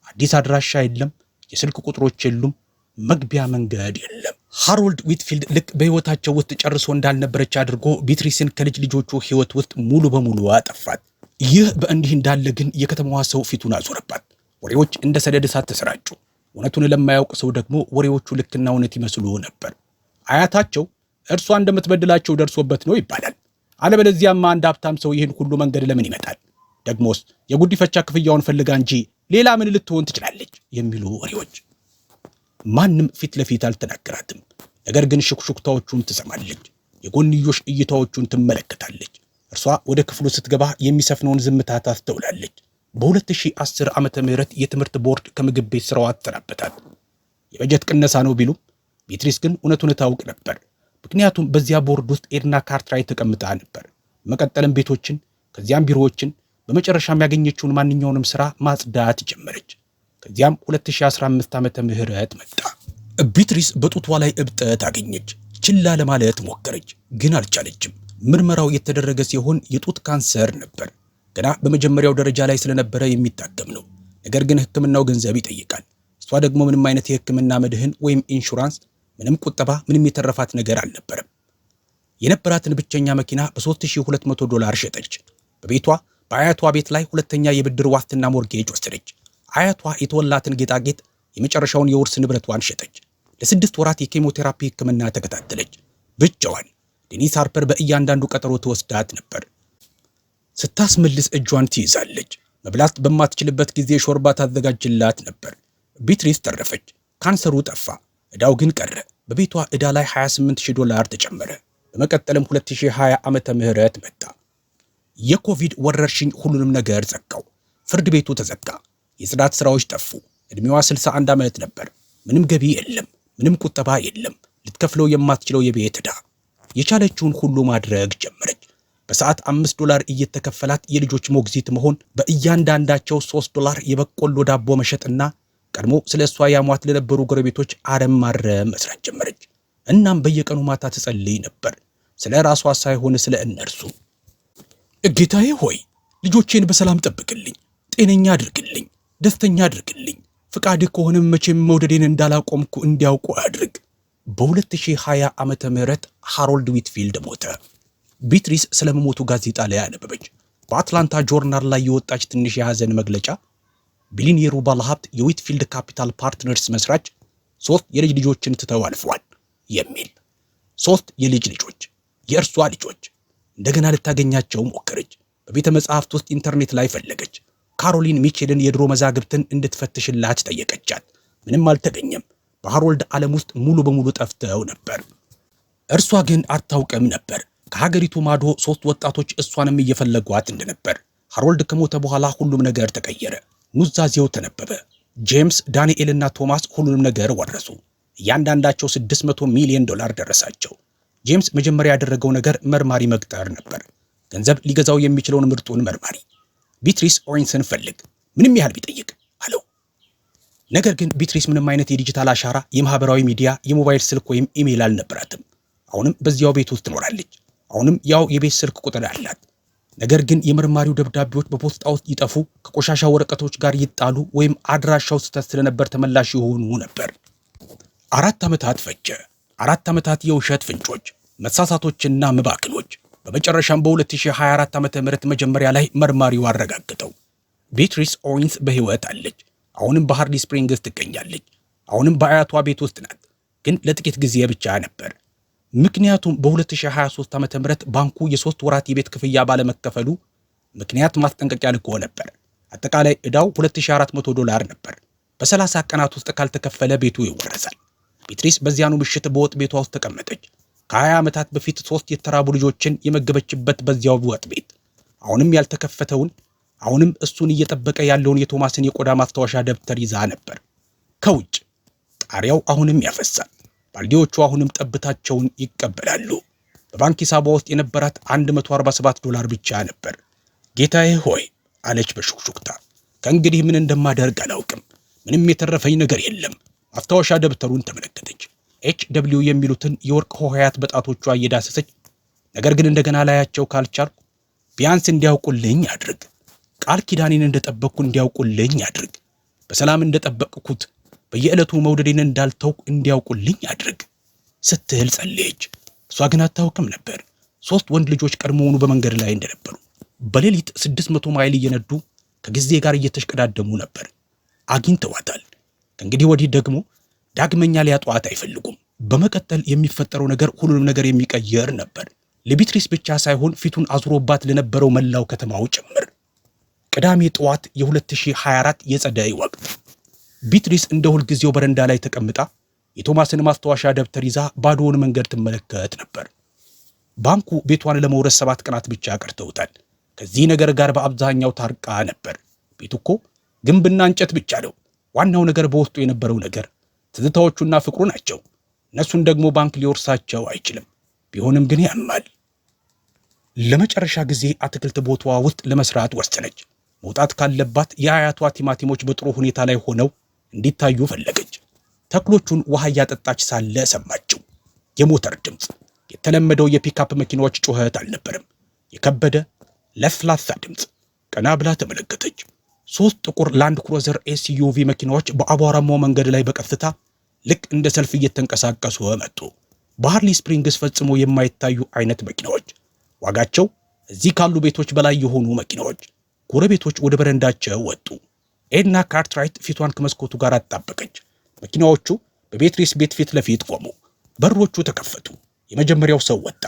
አዲስ አድራሻ የለም፣ የስልክ ቁጥሮች የሉም፣ መግቢያ መንገድ የለም። ሃሮልድ ዊትፊልድ ልክ በሕይወታቸው ውስጥ ጨርሶ እንዳልነበረች አድርጎ ቢትሪስን ከልጅ ልጆቹ ሕይወት ውስጥ ሙሉ በሙሉ አጠፋት። ይህ በእንዲህ እንዳለ ግን የከተማዋ ሰው ፊቱን አዞረባት። ወሬዎች እንደ ሰደድ እሳት ተሰራጩ። እውነቱን ለማያውቅ ሰው ደግሞ ወሬዎቹ ልክና እውነት ይመስሉ ነበር። አያታቸው እርሷ እንደምትበድላቸው ደርሶበት ነው ይባላል። አለበለዚያማ አንድ ሀብታም ሰው ይህን ሁሉ መንገድ ለምን ይመጣል? ደግሞስ የጉዲፈቻ ክፍያውን ፈልጋ እንጂ ሌላ ምን ልትሆን ትችላለች? የሚሉ ወሬዎች። ማንም ፊት ለፊት አልተናገራትም። ነገር ግን ሹክሹክታዎቹን ትሰማለች፣ የጎንዮሽ እይታዎቹን ትመለከታለች። እርሷ ወደ ክፍሉ ስትገባ የሚሰፍነውን ዝምታ ታስተውላለች። በ2010 ዓመተ ምህረት የትምህርት ቦርድ ከምግብ ቤት ስራዋ አሰናበታት። የበጀት ቅነሳ ነው ቢሉም ቢትሪስ ግን እውነቱን ታውቅ ነበር። ምክንያቱም በዚያ ቦርድ ውስጥ ኤድና ካርትራይት ተቀምጣ ነበር። መቀጠልም ቤቶችን፣ ከዚያም ቢሮዎችን፣ በመጨረሻም ያገኘችውን ማንኛውንም ስራ ማጽዳት ጀመረች። ከዚያም 2015 ዓመተ ምህረት መጣ። ቢትሪስ በጡቷ ላይ እብጠት አገኘች። ችላ ለማለት ሞከረች፣ ግን አልቻለችም። ምርመራው የተደረገ ሲሆን የጡት ካንሰር ነበር። ገና በመጀመሪያው ደረጃ ላይ ስለነበረ የሚታከም ነው። ነገር ግን ሕክምናው ገንዘብ ይጠይቃል። እሷ ደግሞ ምንም አይነት የሕክምና መድህን ወይም ኢንሹራንስ፣ ምንም ቁጠባ፣ ምንም የተረፋት ነገር አልነበረም። የነበራትን ብቸኛ መኪና በ$3200 ሸጠች። በቤቷ በአያቷ ቤት ላይ ሁለተኛ የብድር ዋስትና ሞርጌጅ ወሰደች። አያቷ የተወላትን ጌጣጌጥ፣ የመጨረሻውን የውርስ ንብረቷን ሸጠች። ለ6 ወራት የኬሞቴራፒ ሕክምና ተከታተለች። ብቻዋን። ዴኒስ ሃርፐር በእያንዳንዱ ቀጠሮ ትወስዳት ነበር። ስታስመልስ እጇን ትይዛለች። መብላት በማትችልበት ጊዜ ሾርባ ታዘጋጅላት ነበር። ቢትሪስ ተረፈች። ካንሰሩ ጠፋ፣ ዕዳው ግን ቀረ። በቤቷ ዕዳ ላይ $28000 ተጨመረ። በመቀጠልም 2020 ዓመተ ምህረት መጣ። የኮቪድ ወረርሽኝ ሁሉንም ነገር ዘጋው። ፍርድ ቤቱ ተዘጋ። የጽዳት ስራዎች ጠፉ። ዕድሜዋ 61 ዓመት ነበር። ምንም ገቢ የለም፣ ምንም ቁጠባ የለም። ልትከፍለው የማትችለው የቤት ዕዳ። የቻለችውን ሁሉ ማድረግ ጀመረች። በሰዓት $5 እየተከፈላት የልጆች ሞግዚት መሆን፣ በእያንዳንዳቸው $3 የበቆሎ ዳቦ መሸጥና ቀድሞ ስለ እሷ ያሟት ለነበሩ ጎረቤቶች አረም ማረም መስራት ጀመረች። እናም በየቀኑ ማታ ትጸልይ ነበር፣ ስለ ራሷ ሳይሆን ስለ እነርሱ። ጌታዬ ሆይ ልጆቼን በሰላም ጠብቅልኝ፣ ጤነኛ አድርግልኝ፣ ደስተኛ አድርግልኝ። ፍቃድ ከሆነም መቼም መውደዴን እንዳላቆምኩ እንዲያውቁ አድርግ። በ2020 ዓመተ ምህረት ሃሮልድ ዊትፊልድ ሞተ። ቢትሪስ ስለመሞቱ ጋዜጣ ላይ አነበበች። በአትላንታ ጆርናል ላይ የወጣች ትንሽ የሐዘን መግለጫ ቢሊኒየሩ ባለሀብት የዊትፊልድ ካፒታል ፓርትነርስ መስራች 3 የልጅ ልጆችን ትተው አልፈዋል የሚል። 3 የልጅ ልጆች፣ የእርሷ ልጆች። እንደገና ልታገኛቸው ሞከረች። በቤተ መጻሕፍት ውስጥ ኢንተርኔት ላይ ፈለገች። ካሮሊን ሚቼልን የድሮ መዛግብትን እንድትፈትሽላት ጠየቀቻት። ምንም አልተገኘም። በሃሮልድ ዓለም ውስጥ ሙሉ በሙሉ ጠፍተው ነበር። እርሷ ግን አታውቅም ነበር። ከሀገሪቱ ማዶ 3 ወጣቶች እሷንም እየፈለጓት እንደነበር። ሃሮልድ ከሞተ በኋላ ሁሉም ነገር ተቀየረ። ኑዛዜው ተነበበ። ጄምስ፣ ዳንኤልና ቶማስ ሁሉንም ነገር ወረሱ። እያንዳንዳቸው $600 ሚሊዮን ደረሳቸው። ጄምስ መጀመሪያ ያደረገው ነገር መርማሪ መቅጠር ነበር። ገንዘብ ሊገዛው የሚችለውን ምርጡን መርማሪ። ቢትሪስ ኦዌንስን ፈልግ፣ ምንም ያህል ቢጠይቅ አለው። ነገር ግን ቢትሪስ ምንም አይነት የዲጂታል አሻራ፣ የማህበራዊ ሚዲያ፣ የሞባይል ስልክ ወይም ኢሜይል አልነበራትም። አሁንም በዚያው ቤት ውስጥ ትኖራለች። አሁንም ያው የቤት ስልክ ቁጥር አላት። ነገር ግን የመርማሪው ደብዳቤዎች በፖስጣ ውስጥ ይጠፉ፣ ከቆሻሻ ወረቀቶች ጋር ይጣሉ፣ ወይም አድራሻው ስህተት ስለነበር ተመላሽ ይሆኑ ነበር። 4 ዓመታት ፈጀ። 4 ዓመታት የውሸት ፍንጮች፣ መሳሳቶችና መባክኖች። በመጨረሻም በ2024 ዓመተ ምህረት መጀመሪያ ላይ መርማሪው አረጋግጠው ቤትሪስ ኦዌንስ በህይወት አለች። አሁንም በሃርዲ ስፕሪንግስ ትገኛለች። አሁንም በአያቷ ቤት ውስጥ ናት። ግን ለጥቂት ጊዜ ብቻ ነበር። ምክንያቱም በ2023 ዓመተ ምህረት ባንኩ የ3 ወራት የቤት ክፍያ ባለመከፈሉ ምክንያት ማስጠንቀቂያ ልኮ ነበር። አጠቃላይ ዕዳው $2400 ነበር። በ30 ቀናት ውስጥ ካልተከፈለ ቤቱ ይወረሳል። ቤትሪስ በዚያኑ ምሽት በወጥ ቤቷ ውስጥ ተቀመጠች። ከ20 ዓመታት በፊት 3 የተራቡ ልጆችን የመገበችበት በዚያው ወጥ ቤት አሁንም ያልተከፈተውን አሁንም እሱን እየጠበቀ ያለውን የቶማስን የቆዳ ማስታወሻ ደብተር ይዛ ነበር። ከውጭ ጣሪያው አሁንም ያፈሳል። ባልዲዎቹ አሁንም ጠብታቸውን ይቀበላሉ። በባንክ ሂሳቧ ውስጥ የነበራት $147 ብቻ ነበር። ጌታዬ ሆይ አለች በሹክሹክታ፣ ከእንግዲህ ምን እንደማደርግ አላውቅም። ምንም የተረፈኝ ነገር የለም። ማስታወሻ ደብተሩን ተመለከተች። HW የሚሉትን የወርቅ ሆሄያት በጣቶቿ እየዳሰሰች ነገር ግን እንደገና ላያቸው ካልቻልኩ ቢያንስ እንዲያውቁልኝ አድርግ። ቃል ኪዳኔን እንደጠበቅኩ እንዲያውቁልኝ አድርግ። በሰላም እንደጠበቅኩት በየዕለቱ መውደዴን እንዳልተውኩ እንዲያውቁልኝ አድርግ ስትል ጸለየች። እሷ ግን አታውቅም ነበር 3 ወንድ ልጆች ቀድሞውኑ በመንገድ ላይ እንደነበሩ በሌሊት 600 ማይል እየነዱ ከጊዜ ጋር እየተሽቀዳደሙ ነበር። አግኝተዋታል። ከእንግዲህ ወዲህ ደግሞ ዳግመኛ ሊያጧት አይፈልጉም። በመቀጠል የሚፈጠረው ነገር ሁሉንም ነገር የሚቀየር ነበር። ለቤትሪስ ብቻ ሳይሆን ፊቱን አዙሮባት ለነበረው መላው ከተማው ጭምር። ቅዳሜ ጠዋት የ2024 የጸደይ ወቅት ቤትሪስ እንደ ሁልጊዜው በረንዳ ላይ ተቀምጣ የቶማስን ማስታወሻ ደብተር ይዛ ባዶውን መንገድ ትመለከት ነበር። ባንኩ ቤቷን ለመውረስ 7 ቀናት ብቻ ቀርተውታል። ከዚህ ነገር ጋር በአብዛኛው ታርቃ ነበር። ቤቱ እኮ ግንብና እንጨት ብቻ ነው። ዋናው ነገር በውስጡ የነበረው ነገር ትዝታዎቹና ፍቅሩ ናቸው። እነሱን ደግሞ ባንክ ሊወርሳቸው አይችልም። ቢሆንም ግን ያማል። ለመጨረሻ ጊዜ አትክልት ቦታዋ ውስጥ ለመስራት ወሰነች። መውጣት ካለባት የአያቷ ቲማቲሞች በጥሩ ሁኔታ ላይ ሆነው እንዲታዩ ፈለገች። ተክሎቹን ውሃ እያጠጣች ሳለ ሰማችው የሞተር ድምፅ። የተለመደው የፒካፕ መኪናዎች ጩኸት አልነበረም። የከበደ ለስላሳ ድምፅ። ቀና ብላ ተመለከተች። 3 ጥቁር ላንድ ክሩዘር SUV መኪናዎች በአቧራማው መንገድ ላይ በቀስታ ልክ እንደ ሰልፍ እየተንቀሳቀሱ መጡ። በሃርሊ ስፕሪንግስ ፈጽሞ የማይታዩ አይነት መኪናዎች፣ ዋጋቸው እዚህ ካሉ ቤቶች በላይ የሆኑ መኪናዎች። ጎረቤቶች ወደ በረንዳቸው ወጡ። ኤድና ካርትራይት ፊቷን ከመስኮቱ ጋር አጣበቀች። መኪናዎቹ በቤትሪስ ቤት ፊት ለፊት ቆሙ። በሮቹ ተከፈቱ። የመጀመሪያው ሰው ወጣ።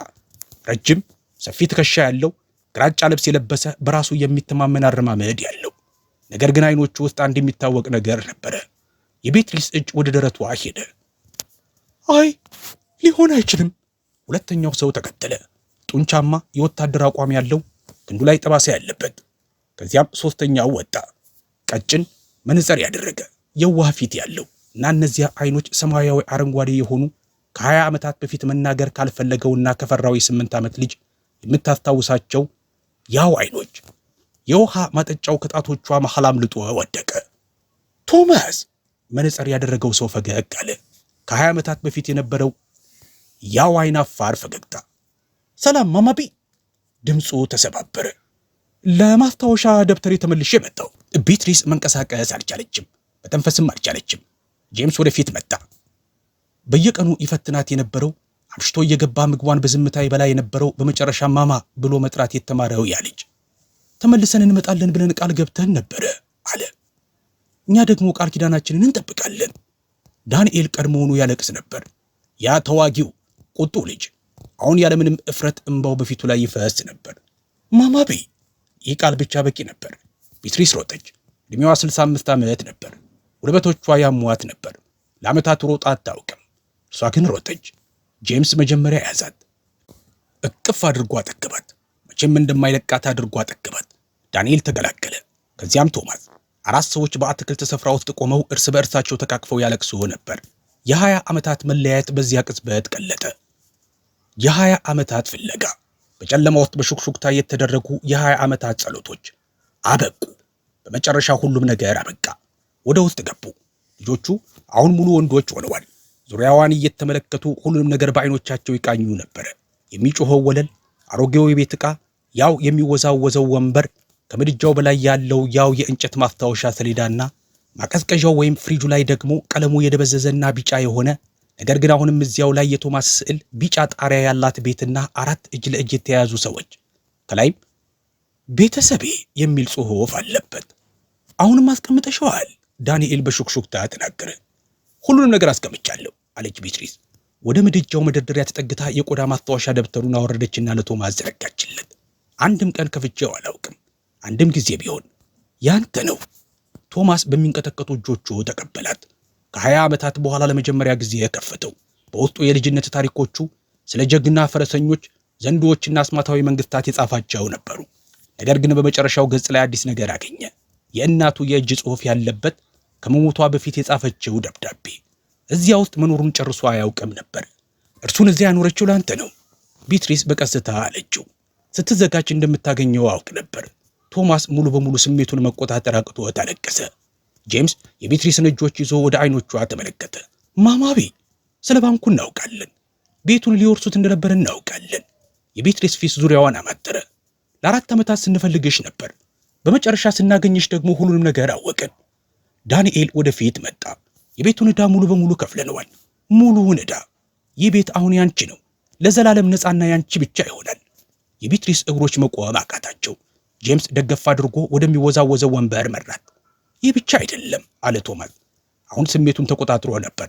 ረጅም ሰፊ ትከሻ ያለው ግራጫ ልብስ የለበሰ በራሱ የሚተማመን አረማመድ ያለው ነገር ግን አይኖቹ ውስጥ አንድ የሚታወቅ ነገር ነበረ። የቤትሪስ እጅ ወደ ደረቷ ሄደ። አይ ሊሆን አይችልም። ሁለተኛው ሰው ተከተለ። ጡንቻማ የወታደር አቋም ያለው ክንዱ ላይ ጠባሳ ያለበት። ከዚያም ሶስተኛው ወጣ። ቀጭን መነጽር ያደረገ የዋህ ፊት ያለው እና እነዚያ አይኖች ሰማያዊ አረንጓዴ የሆኑ ከ20 ዓመታት በፊት መናገር ካልፈለገውና ከፈራው የ8 ዓመት ልጅ የምታስታውሳቸው ያው አይኖች። የውሃ ማጠጫው ከጣቶቿ መሃል አምልጦ ወደቀ። ቶማስ! መነጽር ያደረገው ሰው ፈገግ አለ። ከ20 ዓመታት በፊት የነበረው ያው አይናፋር ፈገግታ። ሰላም ማማቢ! ድምፁ ተሰባበረ። ለማስታወሻ ደብተር ተመልሼ መጣሁ። ቤትሪስ መንቀሳቀስ አልቻለችም፣ መተንፈስም አልቻለችም። ጄምስ ወደፊት መጣ። በየቀኑ ይፈትናት የነበረው አምሽቶ እየገባ ምግቧን በዝምታ ይበላ የነበረው በመጨረሻ ማማ ብሎ መጥራት የተማረው ያ ልጅ ተመልሰን እንመጣለን ብለን ቃል ገብተን ነበረ አለ። እኛ ደግሞ ቃል ኪዳናችንን እንጠብቃለን። ዳንኤል ቀድሞውኑ ያለቅስ ነበር። ያ ተዋጊው ቁጡ ልጅ አሁን ያለምንም እፍረት እንባው በፊቱ ላይ ይፈስ ነበር። ማማቤ! ይህ ቃል ብቻ በቂ ነበር። ቤትሪስ ሮጠች። ዕድሜዋ 65 ዓመት ነበር። ጉልበቶቿ ያሟት ነበር። ለዓመታት ሮጣ አታውቅም። እሷ ግን ሮጠች። ጄምስ መጀመሪያ ያዛት። እቅፍ አድርጎ አጠገባት። መቼም እንደማይለቃት አድርጎ አጠገባት። ዳንኤል ተገላገለ። ከዚያም ቶማስ። 4 ሰዎች በአትክልት ስፍራ ውስጥ ቆመው እርስ በእርሳቸው ተቃቅፈው ያለቅሱ ነበር። የ20 ዓመታት መለያየት በዚያ ቅጽበት ቀለጠ። የ20 ዓመታት ፍለጋ፣ በጨለማ ውስጥ በሹክሹክታ የተደረጉ የ20 ዓመታት ጸሎቶች አበቁ። በመጨረሻ ሁሉም ነገር አበቃ። ወደ ውስጥ ገቡ። ልጆቹ አሁን ሙሉ ወንዶች ሆነዋል። ዙሪያዋን እየተመለከቱ ሁሉንም ነገር በአይኖቻቸው ይቃኙ ነበር። የሚጮኸው ወለል፣ አሮጌው የቤት ዕቃ፣ ያው የሚወዛወዘው ወንበር፣ ከምድጃው በላይ ያለው ያው የእንጨት ማስታወሻ ሰሌዳና ማቀዝቀዣው ወይም ፍሪጁ ላይ ደግሞ ቀለሙ የደበዘዘና ቢጫ የሆነ ነገር ግን አሁንም እዚያው ላይ የቶማስ ስዕል፣ ቢጫ ጣሪያ ያላት ቤትና 4 እጅ ለእጅ የተያያዙ ሰዎች፣ ከላይም ቤተሰቤ የሚል ጽሑፍ አለበት። አሁንም አስቀምጠሽዋል? ዳንኤል በሹክሹክታ ተናገረ። ሁሉንም ነገር አስቀምጫለሁ አለች ቢትሪስ። ወደ ምድጃው መደርደሪያ ተጠግታ የቆዳ ማስታወሻ ደብተሩን አወረደችና ለቶማስ ዘረጋችለት። አንድም ቀን ከፍቼው አላውቅም፣ አንድም ጊዜ ቢሆን። ያንተ ነው። ቶማስ በሚንቀጠቀጡ እጆቹ ተቀበላት። ከ20 ዓመታት በኋላ ለመጀመሪያ ጊዜ ከፈተው። በውስጡ የልጅነት ታሪኮቹ፣ ስለ ጀግና ፈረሰኞች፣ ዘንዶዎችና አስማታዊ መንግስታት የጻፋቸው ነበሩ። ነገር ግን በመጨረሻው ገጽ ላይ አዲስ ነገር አገኘ። የእናቱ የእጅ ጽሑፍ ያለበት ከመሞቷ በፊት የጻፈችው ደብዳቤ። እዚያ ውስጥ መኖሩን ጨርሶ አያውቅም ነበር። እርሱን እዚያ ያኖረችው ላንተ ነው ቢትሪስ በቀስታ አለችው። ስትዘጋጅ እንደምታገኘው አውቅ ነበር። ቶማስ ሙሉ በሙሉ ስሜቱን መቆጣጠር አቅቶት አለቀሰ። ጄምስ የቢትሪስን እጆች ይዞ ወደ አይኖቿ ተመለከተ። ማማቤ፣ ስለ ባንኩ እናውቃለን። ቤቱን ሊወርሱት እንደነበር እናውቃለን። የቢትሪስ ፊት ዙሪያዋን አማተረ። ለ4 ዓመታት ስንፈልግሽ ነበር። በመጨረሻ ስናገኝሽ ደግሞ ሁሉንም ነገር አወቅን። ዳንኤል ወደፊት መጣ። የቤቱን ዕዳ ሙሉ በሙሉ ከፍለነዋል። ሙሉውን ዕዳ። ይህ ቤት አሁን ያንቺ ነው። ለዘላለም ነፃና ያንቺ ብቻ ይሆናል። የቢትሪስ እግሮች መቆም አቃታቸው። ጄምስ ደገፍ አድርጎ ወደሚወዛወዘው ወንበር መራት። ይህ ብቻ አይደለም አለ ቶማስ። አሁን ስሜቱን ተቆጣጥሮ ነበር።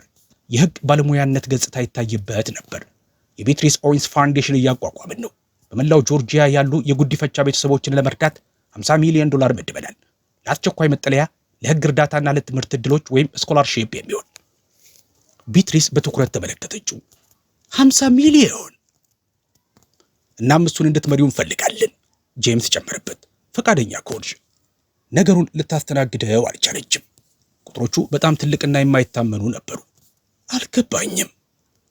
የሕግ ባለሙያነት ገጽታ ይታይበት ነበር። የቢትሪስ ኦዌንስ ፋውንዴሽን እያቋቋምን ነው። በመላው ጆርጂያ ያሉ የጉዲፈቻ ቤተሰቦችን ለመርዳት $50 ሚሊዮን መድበናል። ለአስቸኳይ መጠለያ፣ ለሕግ እርዳታና ለትምህርት ዕድሎች ወይም ስኮላርሺፕ የሚሆን። ቢትሪስ በትኩረት ተመለከተችው። 50 ሚሊዮን! እናም እሱን እንድትመሪው እንፈልጋለን። ጄምስ ጨመረበት። ፈቃደኛ ከሆንሽ። ነገሩን ልታስተናግደው አልቻለችም። ቁጥሮቹ በጣም ትልቅና የማይታመኑ ነበሩ። አልገባኝም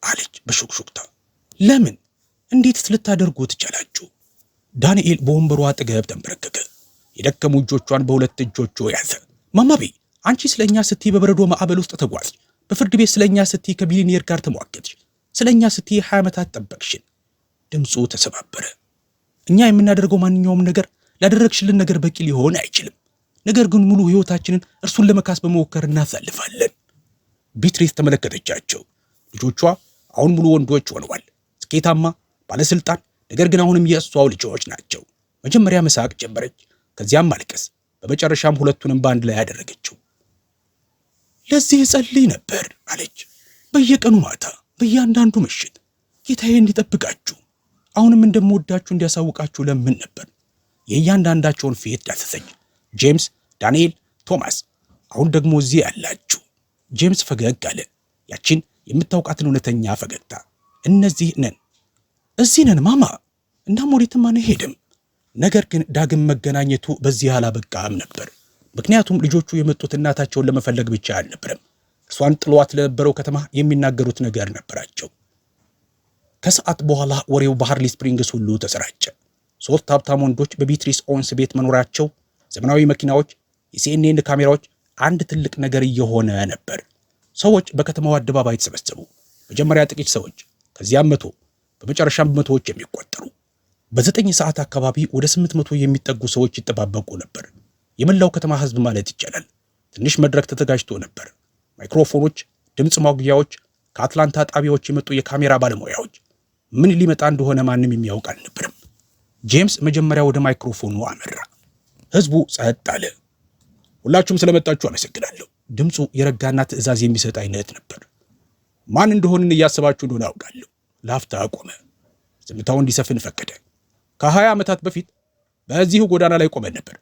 አለች በሹክሹክታ። ለምን? እንዴትስ ልታደርጉ ትቻላችሁ? ዳንኤል በወንበሩ አጠገብ ተንበረከከ። የደከሙ እጆቿን በሁለት እጆቹ ያዘ። ማማቤ፣ አንቺ ስለኛ ስትይ በበረዶ ማዕበል ውስጥ ተጓዝሽ። በፍርድ ቤት ስለኛ ስትይ ከቢሊኒየር ጋር ተሟገትሽ። ስለኛ ስትይ 20 ዓመታት ጠበቅሽን። ድምፁ ተሰባበረ። እኛ የምናደርገው ማንኛውም ነገር ላደረግሽልን ነገር በቂ ሊሆን አይችልም። ነገር ግን ሙሉ ሕይወታችንን እርሱን ለመካስ በመሞከር እናሳልፋለን። ቢትሪስ ተመለከተቻቸው። ልጆቿ አሁን ሙሉ ወንዶች ሆነዋል። ስኬታማ፣ ባለስልጣን፣ ነገር ግን አሁንም የእሷው ልጆች ናቸው። መጀመሪያ መሳቅ ጀመረች፣ ከዚያም ማልቀስ፣ በመጨረሻም ሁለቱንም በአንድ ላይ ያደረገችው። ለዚህ እጸልይ ነበር አለች። በየቀኑ ማታ፣ በእያንዳንዱ ምሽት ጌታዬ እንዲጠብቃችሁ፣ አሁንም እንደምወዳችሁ እንዲያሳውቃችሁ ለምን ነበር። የእያንዳንዳቸውን ፊት ዳሰሰች። ጄምስ፣ ዳንኤል፣ ቶማስ፣ አሁን ደግሞ እዚህ ያላችሁ። ጄምስ ፈገግ አለ፣ ያቺን የምታውቃትን እውነተኛ ፈገግታ። እነዚህ ነን፣ እዚህ ነን ማማ፣ እናም ወዴትም አንሄድም። ነገር ግን ዳግም መገናኘቱ በዚህ አላበቃም ነበር። ምክንያቱም ልጆቹ የመጡት እናታቸውን ለመፈለግ ብቻ አልነበረም። እርሷን ጥሏት ለነበረው ከተማ የሚናገሩት ነገር ነበራቸው። ከሰዓት በኋላ ወሬው በሃርሊ ስፕሪንግስ ሁሉ ተሰራጨ። 3 ሀብታም ወንዶች በቢትሪስ ኦዌንስ ቤት መኖራቸው፣ ዘመናዊ መኪናዎች፣ የሲኤንኤን ካሜራዎች፣ አንድ ትልቅ ነገር እየሆነ ነበር። ሰዎች በከተማው አደባባይ ተሰበሰቡ። መጀመሪያ ጥቂት ሰዎች፣ ከዚያም 100፣ በመጨረሻም በመቶዎች የሚቆጠሩ። በ9 ሰዓት አካባቢ ወደ 800 የሚጠጉ ሰዎች ይጠባበቁ ነበር። የመላው ከተማ ህዝብ ማለት ይቻላል። ትንሽ መድረክ ተዘጋጅቶ ነበር። ማይክሮፎኖች፣ ድምፅ ማጉያዎች፣ ከአትላንታ ጣቢያዎች የመጡ የካሜራ ባለሙያዎች። ምን ሊመጣ እንደሆነ ማንም የሚያውቅ አልነበረም። ጄምስ መጀመሪያ ወደ ማይክሮፎኑ አመራ። ህዝቡ ጸጥ አለ። ሁላችሁም ስለመጣችሁ አመሰግናለሁ። ድምፁ የረጋና ትዕዛዝ የሚሰጥ አይነት ነበር። ማን እንደሆንን እያሰባችሁ እንደሆነ አውቃለሁ። ላፍታ ቆመ። ዝምታው እንዲሰፍን ፈቀደ። ከ20 ዓመታት በፊት በዚሁ ጎዳና ላይ ቆመን ነበር።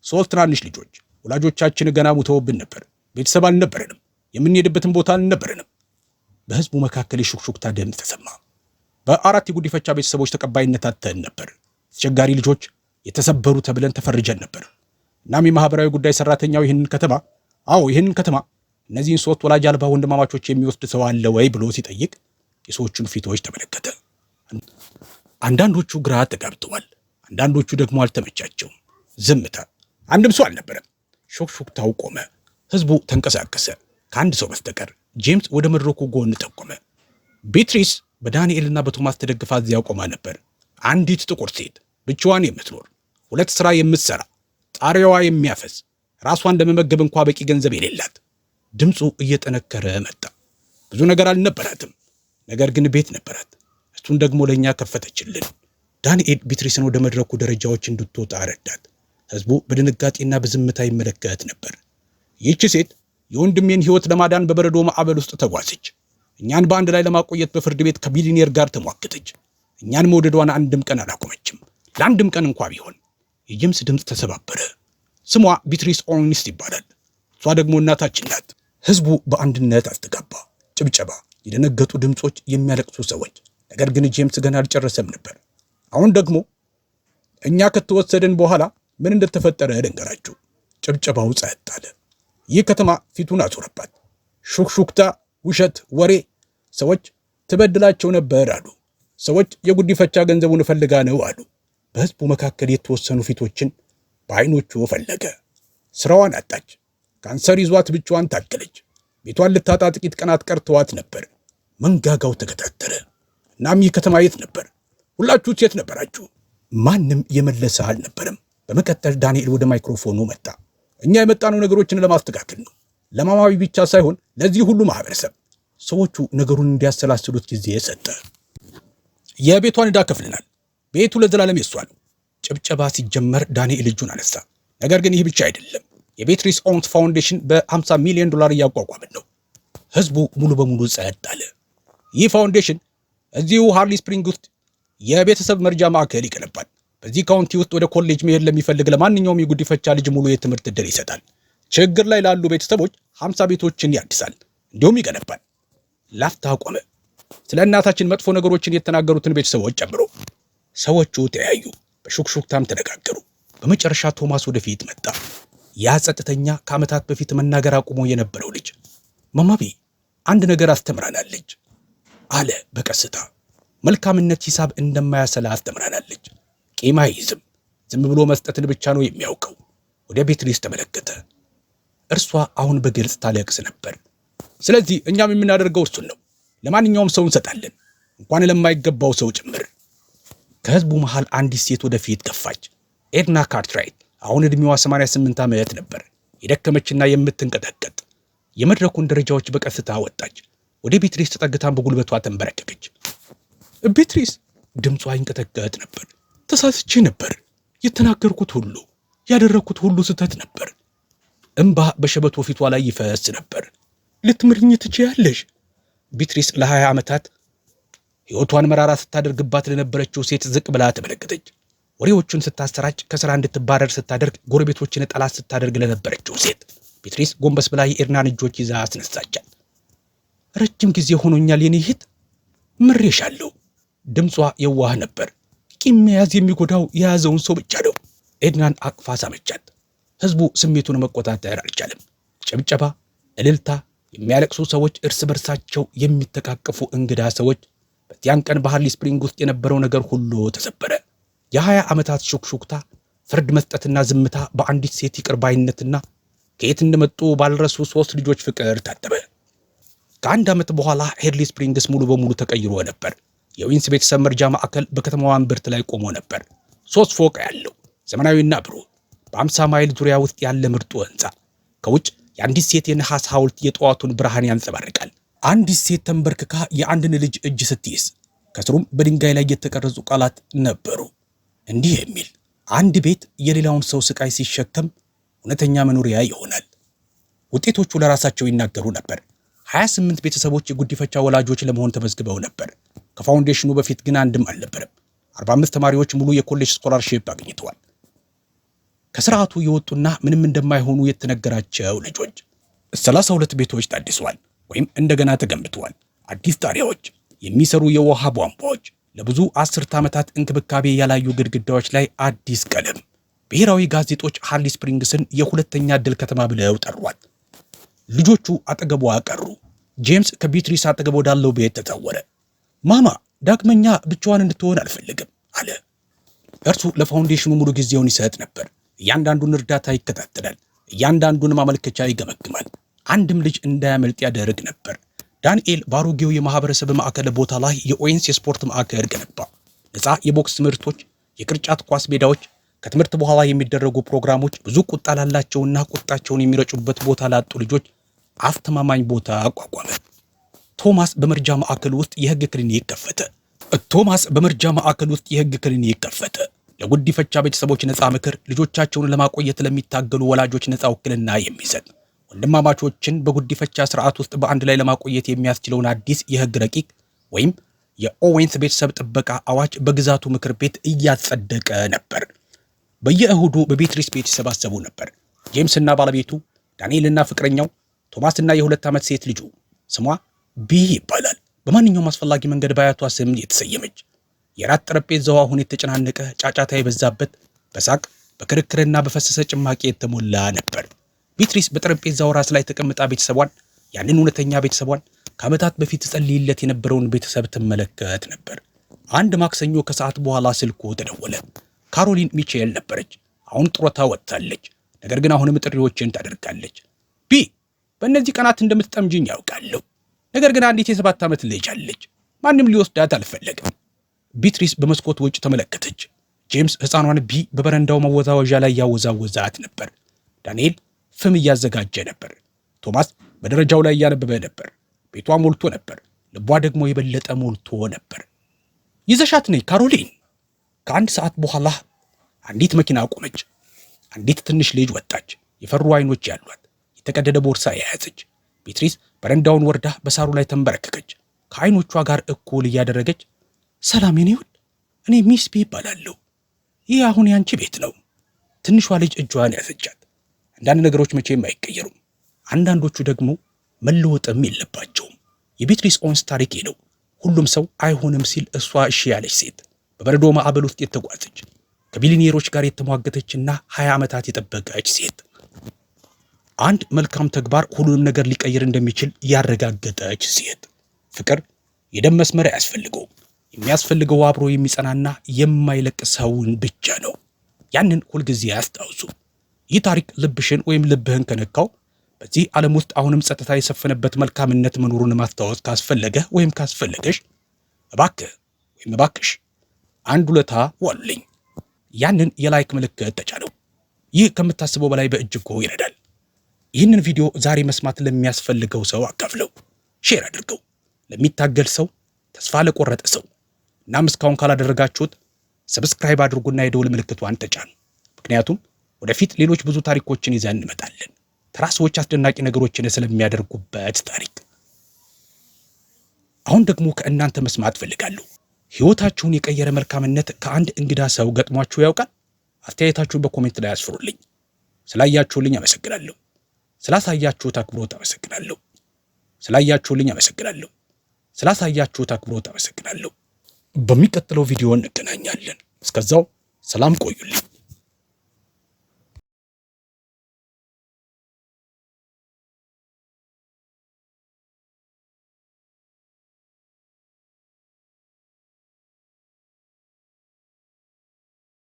3 ትናንሽ ልጆች። ወላጆቻችን ገና ሙተውብን ነበር። ቤተሰብ አልነበረንም። የምንሄድበትን ቦታ አልነበረንም። በህዝቡ መካከል የሹክሹክታ ድምፅ ተሰማ። በ4 የጉዲፈቻ ቤተሰቦች ተቀባይነት አጥተን ነበር። አስቸጋሪ ልጆች፣ የተሰበሩ ተብለን ተፈርጀን ነበር። እናም የማህበራዊ ጉዳይ ሰራተኛው ይህንን ከተማ እነዚህን 3 ወላጅ አልባ ወንድማማቾች የሚወስድ ሰው አለ ወይ ብሎ ሲጠይቅ የሰዎቹን ፊቶች ተመለከተ። አንዳንዶቹ ግራ ተጋብተዋል፣ አንዳንዶቹ ደግሞ አልተመቻቸውም። ዝምታ። አንድም ሰው አልነበረም። ሹክሹክታው ቆመ። ህዝቡ ተንቀሳቀሰ፣ ከአንድ ሰው በስተቀር። ጄምስ ወደ መድረኩ ጎን ጠቆመ። ቢትሪስ በዳንኤልና በቶማስ ተደግፋ እዚያ ቆማ ነበር። አንዲት ጥቁር ሴት፣ ብቻዋን የምትኖር፣ 2 ሥራ የምትሰራ፣ ጣሪያዋ የሚያፈስ፣ ራሷን ለመመገብ እንኳ በቂ ገንዘብ የሌላት። ድምፁ እየጠነከረ መጣ። ብዙ ነገር አልነበራትም፣ ነገር ግን ቤት ነበራት። እሱን ደግሞ ለእኛ ከፈተችልን። ዳንኤል ቢትሪስን ወደ መድረኩ ደረጃዎች እንድትወጣ ረዳት። ህዝቡ በድንጋጤና በዝምታ ይመለከት ነበር። ይህች ሴት የወንድሜን ሕይወት ለማዳን በበረዶ ማዕበል ውስጥ ተጓዘች። እኛን በአንድ ላይ ለማቆየት በፍርድ ቤት ከቢሊኔር ጋር ተሟገተች። እኛን መውደዷን አንድም ቀን አላቆመችም፣ ለአንድም ቀን እንኳ ቢሆን። የጄምስ ድምፅ ተሰባበረ። ስሟ ቢትሪስ ኦዌንስ ይባላል። እሷ ደግሞ እናታችን ናት። ህዝቡ በአንድነት አስተጋባ። ጭብጨባ፣ የደነገጡ ድምፆች፣ የሚያለቅሱ ሰዎች። ነገር ግን ጄምስ ገና አልጨረሰም ነበር። አሁን ደግሞ እኛ ከተወሰድን በኋላ ምን እንደተፈጠረ ልንገራችሁ። ጭብጨባው ጸጥ አለ። ይህ ከተማ ፊቱን አዞረባት። ሹክሹክታ፣ ውሸት፣ ወሬ። ሰዎች ትበድላቸው ነበር አሉ። ሰዎች የጉዲፈቻ ገንዘቡን ፈልጋ ነው አሉ። በህዝቡ መካከል የተወሰኑ ፊቶችን በአይኖቹ ፈለገ። ስራዋን አጣች። ካንሰር ይዟት ብቻዋን ታገለች። ቤቷን ልታጣ ጥቂት ቀናት ቀርተዋት ነበር። መንጋጋው ተከታተለ። እናም ይህ ከተማ የት ነበር? ሁላችሁስ የት ነበራችሁ? ማንም የመለሰ አልነበረም። በመቀጠል ዳንኤል ወደ ማይክሮፎኑ መጣ። እኛ የመጣነው ነገሮችን ለማስተካከል ነው፣ ለማማቢ ብቻ ሳይሆን ለዚህ ሁሉ ማህበረሰብ። ሰዎቹ ነገሩን እንዲያሰላስሉት ጊዜ ሰጠ። የቤቷን ዕዳ ከፍለናል። ቤቱ ለዘላለም የሷ ነው። ጭብጨባ ሲጀመር ዳንኤል እጁን አነሳ። ነገር ግን ይህ ብቻ አይደለም። የቢትሪስ ኦዌንስ ፋውንዴሽን በ50 ሚሊዮን ዶላር እያቋቋመን ነው። ህዝቡ ሙሉ በሙሉ ጸጥ አለ። ይህ ፋውንዴሽን እዚሁ ሃርሊ ስፕሪንግ ውስጥ የቤተሰብ መርጃ ማዕከል ይገነባል። በዚህ ካውንቲ ውስጥ ወደ ኮሌጅ መሄድ ለሚፈልግ ለማንኛውም የጉዲፈቻ ልጅ ሙሉ የትምህርት ዕድል ይሰጣል። ችግር ላይ ላሉ ቤተሰቦች 50 ቤቶችን ያድሳል፣ እንዲሁም ይገነባል። ላፍታ ቆመ። ስለ እናታችን መጥፎ ነገሮችን የተናገሩትን ቤተሰቦች ጨምሮ ሰዎቹ ተያዩ፣ በሹክሹክታም ተነጋገሩ። በመጨረሻ ቶማስ ወደፊት መጣ። ያ ጸጥተኛ ከዓመታት በፊት መናገር አቁሞ የነበረው ልጅ። ማማቤ አንድ ነገር አስተምራናለች አለ በቀስታ። መልካምነት ሂሳብ እንደማያሰላ አስተምራናለች። ቂም አይይዝም፣ ዝም ብሎ መስጠትን ብቻ ነው የሚያውቀው። ወደ ቤትሪስ ተመለከተ። እርሷ አሁን በግልጽ ታለቅስ ነበር። ስለዚህ እኛም የምናደርገው እርሱን ነው። ለማንኛውም ሰው እንሰጣለን፣ እንኳን ለማይገባው ሰው ጭምር። ከህዝቡ መሃል አንዲት ሴት ወደፊት ገፋች። ኤድና ካርትራይት። አሁን ዕድሜዋ 88 ዓመት ነበር። የደከመችና የምትንቀጠቀጥ። የመድረኩን ደረጃዎች በቀስታ ወጣች። ወደ ቤትሪስ ተጠግታን በጉልበቷ ተንበረከከች። ቤትሪስ፣ ድምጿ ይንቀጠቀጥ ነበር። ተሳስቼ ነበር። የተናገርኩት ሁሉ ያደረግኩት ሁሉ ስህተት ነበር። እንባ በሸበቶ ፊቷ ላይ ይፈስ ነበር። ልትምርኝ ትችያለሽ? ቤትሪስ ለ20 ዓመታት ሕይወቷን መራራ ስታደርግባት ለነበረችው ሴት ዝቅ ብላ ተመለከተች። ወሬዎቹን ስታሰራጭ፣ ከሥራ እንድትባረር ስታደርግ፣ ጎረቤቶችን ጠላት ስታደርግ ለነበረችው ሴት ቤትሪስ ጎንበስ ብላ የኤድናን እጆች ይዛ አስነሳቻት። ረጅም ጊዜ ሆኖኛል የኔ እህት፣ ምሬሻለሁ። ድምጿ የዋህ ነበር። ቂም መያዝ የሚጎዳው የያዘውን ሰው ብቻ ነው። ኤድናን አቅፋ ሳመቻት። ህዝቡ ስሜቱን መቆጣጠር አልቻለም። ጭብጨባ፣ እልልታ፣ የሚያለቅሱ ሰዎች፣ እርስ በርሳቸው የሚተቃቀፉ እንግዳ ሰዎች። በዚያን ቀን በሃርሊ ስፕሪንግ ውስጥ የነበረው ነገር ሁሉ ተሰበረ። የ20 ዓመታት ሹክሹክታ፣ ፍርድ መስጠትና ዝምታ በአንዲት ሴት ይቅር ባይነትና ከየት እንደመጡ ባልረሱ 3 ልጆች ፍቅር ታጠበ። ከአንድ ዓመት በኋላ ሃርሊ ስፕሪንግስ ሙሉ በሙሉ ተቀይሮ ነበር። የኦዌንስ ቤተሰብ መርጃ ማዕከል በከተማዋ እምብርት ላይ ቆሞ ነበር። 3 ፎቅ ያለው ዘመናዊና ብሩህ፣ በ50 ማይል ዙሪያ ውስጥ ያለ ምርጡ ህንፃ። ከውጭ የአንዲት ሴት የነሐስ ሐውልት የጠዋቱን ብርሃን ያንጸባርቃል። አንዲት ሴት ተንበርክካ የአንድን ልጅ እጅ ስትይዝ፣ ከስሩም በድንጋይ ላይ የተቀረጹ ቃላት ነበሩ እንዲህ የሚል: አንድ ቤት የሌላውን ሰው ስቃይ ሲሸከም እውነተኛ መኖሪያ ይሆናል። ውጤቶቹ ለራሳቸው ይናገሩ ነበር። 28 ቤተሰቦች የጉዲፈቻ ወላጆች ለመሆን ተመዝግበው ነበር። ከፋውንዴሽኑ በፊት ግን አንድም አልነበረም። 45 ተማሪዎች ሙሉ የኮሌጅ ስኮላርሺፕ አግኝተዋል። ከስርዓቱ የወጡና ምንም እንደማይሆኑ የተነገራቸው ልጆች። 32 ቤቶች ታድሰዋል ወይም እንደገና ተገንብተዋል። አዲስ ጣሪያዎች፣ የሚሰሩ የውሃ ቧንቧዎች፣ ለብዙ 10 ዓመታት እንክብካቤ ያላዩ ግድግዳዎች ላይ አዲስ ቀለም። ብሔራዊ ጋዜጦች ሃርሊ ስፕሪንግስን የሁለተኛ ዕድል ከተማ ብለው ጠሯል። ልጆቹ አጠገቧ ቀሩ። ጄምስ ከቤትሪስ አጠገብ ወዳለው ቤት ተዛወረ። ማማ ዳግመኛ ብቻዋን እንድትሆን አልፈልግም አለ። እርሱ ለፋውንዴሽኑ ሙሉ ጊዜውን ይሰጥ ነበር። እያንዳንዱን እርዳታ ይከታተላል፣ እያንዳንዱን ማመልከቻ ይገመግማል። አንድም ልጅ እንዳያመልጥ ያደርግ ነበር። ዳንኤል በአሮጌው የማህበረሰብ ማዕከል ቦታ ላይ የኦዌንስ የስፖርት ማዕከል ገነባ። ነፃ የቦክስ ትምህርቶች፣ የቅርጫት ኳስ ሜዳዎች፣ ከትምህርት በኋላ የሚደረጉ ፕሮግራሞች፣ ብዙ ቁጣ ላላቸውና ቁጣቸውን የሚረጩበት ቦታ ላጡ ልጆች አስተማማኝ ቦታ አቋቋመ። ቶማስ በመርጃ ማዕከል ውስጥ የህግ ክሊኒክ ከፈተ። ለጉዲፈቻ ቤተሰቦች ነፃ ምክር፣ ልጆቻቸውን ለማቆየት ለሚታገሉ ወላጆች ነፃ ውክልና የሚሰጥ ወንድማማቾችን በጉዲፈቻ ስርዓት ውስጥ በአንድ ላይ ለማቆየት የሚያስችለውን አዲስ የህግ ረቂቅ ወይም የኦዌንስ ቤተሰብ ጥበቃ አዋጅ በግዛቱ ምክር ቤት እያጸደቀ ነበር። በየእሁዱ በቤትሪስ ቤት ይሰባሰቡ ነበር። ጄምስና ባለቤቱ፣ ዳንኤልና ፍቅረኛው፣ ቶማስና የ2 ዓመት ሴት ልጁ ስሟ ቢ ይባላል። በማንኛውም አስፈላጊ መንገድ በአያቷ ስም የተሰየመች። የራት ጠረጴዛው አሁን የተጨናነቀ፣ ጫጫታ የበዛበት፣ በሳቅ በክርክርና በፈሰሰ ጭማቂ የተሞላ ነበር። ቤትሪስ በጠረጴዛው ራስ ላይ ተቀምጣ ቤተሰቧን፣ ያንን እውነተኛ ቤተሰቧን፣ ከዓመታት በፊት ጸልይለት የነበረውን ቤተሰብ ትመለከት ነበር። አንድ ማክሰኞ ከሰዓት በኋላ ስልኩ ተደወለ። ካሮሊን ሚቼል ነበረች። አሁን ጡረታ ወጥታለች። ነገር ግን አሁንም ጥሪዎችን ታደርጋለች። ቢ በእነዚህ ቀናት እንደምትጠምጅኝ ያውቃለሁ። ነገር ግን አንዲት የ7 ዓመት ልጅ አለች። ማንም ሊወስዳት አልፈለገም። ቤትሪስ በመስኮት ውጭ ተመለከተች። ጄምስ ሕፃኗን ቢ በበረንዳው መወዛወዣ ላይ ያወዛወዛት ነበር። ዳንኤል ፍም እያዘጋጀ ነበር። ቶማስ በደረጃው ላይ እያነበበ ነበር። ቤቷ ሞልቶ ነበር። ልቧ ደግሞ የበለጠ ሞልቶ ነበር። ይዘሻት ነይ ካሮሊን። ከ1 ሰዓት በኋላ አንዲት መኪና ቆመች። አንዲት ትንሽ ልጅ ወጣች። የፈሩ አይኖች ያሏት፣ የተቀደደ ቦርሳ የያዘች። ቤትሪስ በረንዳውን ወርዳ በሳሩ ላይ ተንበረከከች። ከአይኖቿ ጋር እኩል እያደረገች ሰላም የኔ ውድ፣ እኔ ሚስ ቢ ይባላለሁ። ይህ አሁን ያንቺ ቤት ነው። ትንሿ ልጅ እጇን ያዘቻት። አንዳንድ ነገሮች መቼም አይቀየሩም። አንዳንዶቹ ደግሞ መለወጥም የለባቸውም። የቤትሪስ ኦዌንስ ታሪክ ነው። ሁሉም ሰው አይሆንም ሲል እሷ እሺ ያለች ሴት፣ በበረዶ ማዕበል ውስጥ የተጓዘች፣ ከቢሊኒየሮች ጋር የተሟገተችና 20 ዓመታት የጠበቀች ሴት። አንድ መልካም ተግባር ሁሉንም ነገር ሊቀይር እንደሚችል ያረጋገጠች ሴት። ፍቅር የደም መስመር አያስፈልገውም። የሚያስፈልገው አብሮ የሚጸናና የማይለቅ ሰውን ብቻ ነው። ያንን ሁልጊዜ አስታውሱ። ይህ ታሪክ ልብሽን ወይም ልብህን ከነካው፣ በዚህ ዓለም ውስጥ አሁንም ጸጥታ የሰፈነበት መልካምነት መኖሩን ማስታወስ ካስፈለገ ወይም ካስፈለገሽ፣ እባክህ ወይም እባክሽ አንድ ውለታ ዋሉልኝ። ያንን የላይክ ምልክት ተጫነው። ይህ ከምታስበው በላይ በእጅጉ ይረዳል። ይህንን ቪዲዮ ዛሬ መስማት ለሚያስፈልገው ሰው አካፍለው፣ ሼር አድርገው። ለሚታገል ሰው፣ ተስፋ ለቆረጠ ሰው። እናም እስካሁን ካላደረጋችሁት ሰብስክራይብ አድርጉና የደውል ምልክቷን ተጫኑ። ምክንያቱም ወደፊት ሌሎች ብዙ ታሪኮችን ይዘን እንመጣለን። ተራ ሰዎች አስደናቂ ነገሮችን ስለሚያደርጉበት ታሪክ። አሁን ደግሞ ከእናንተ መስማት ፈልጋለሁ። ሕይወታችሁን የቀየረ መልካምነት ከአንድ እንግዳ ሰው ገጥሟችሁ ያውቃል? አስተያየታችሁን በኮሜንት ላይ አስፍሩልኝ። ስላያችሁልኝ አመሰግናለሁ። ስላሳያችሁት አክብሮት አመሰግናለሁ። ስላያችሁልኝ አመሰግናለሁ። ስላሳያችሁት አክብሮት አመሰግናለሁ። በሚቀጥለው ቪዲዮ እንገናኛለን። እስከዛው ሰላም ቆዩልኝ።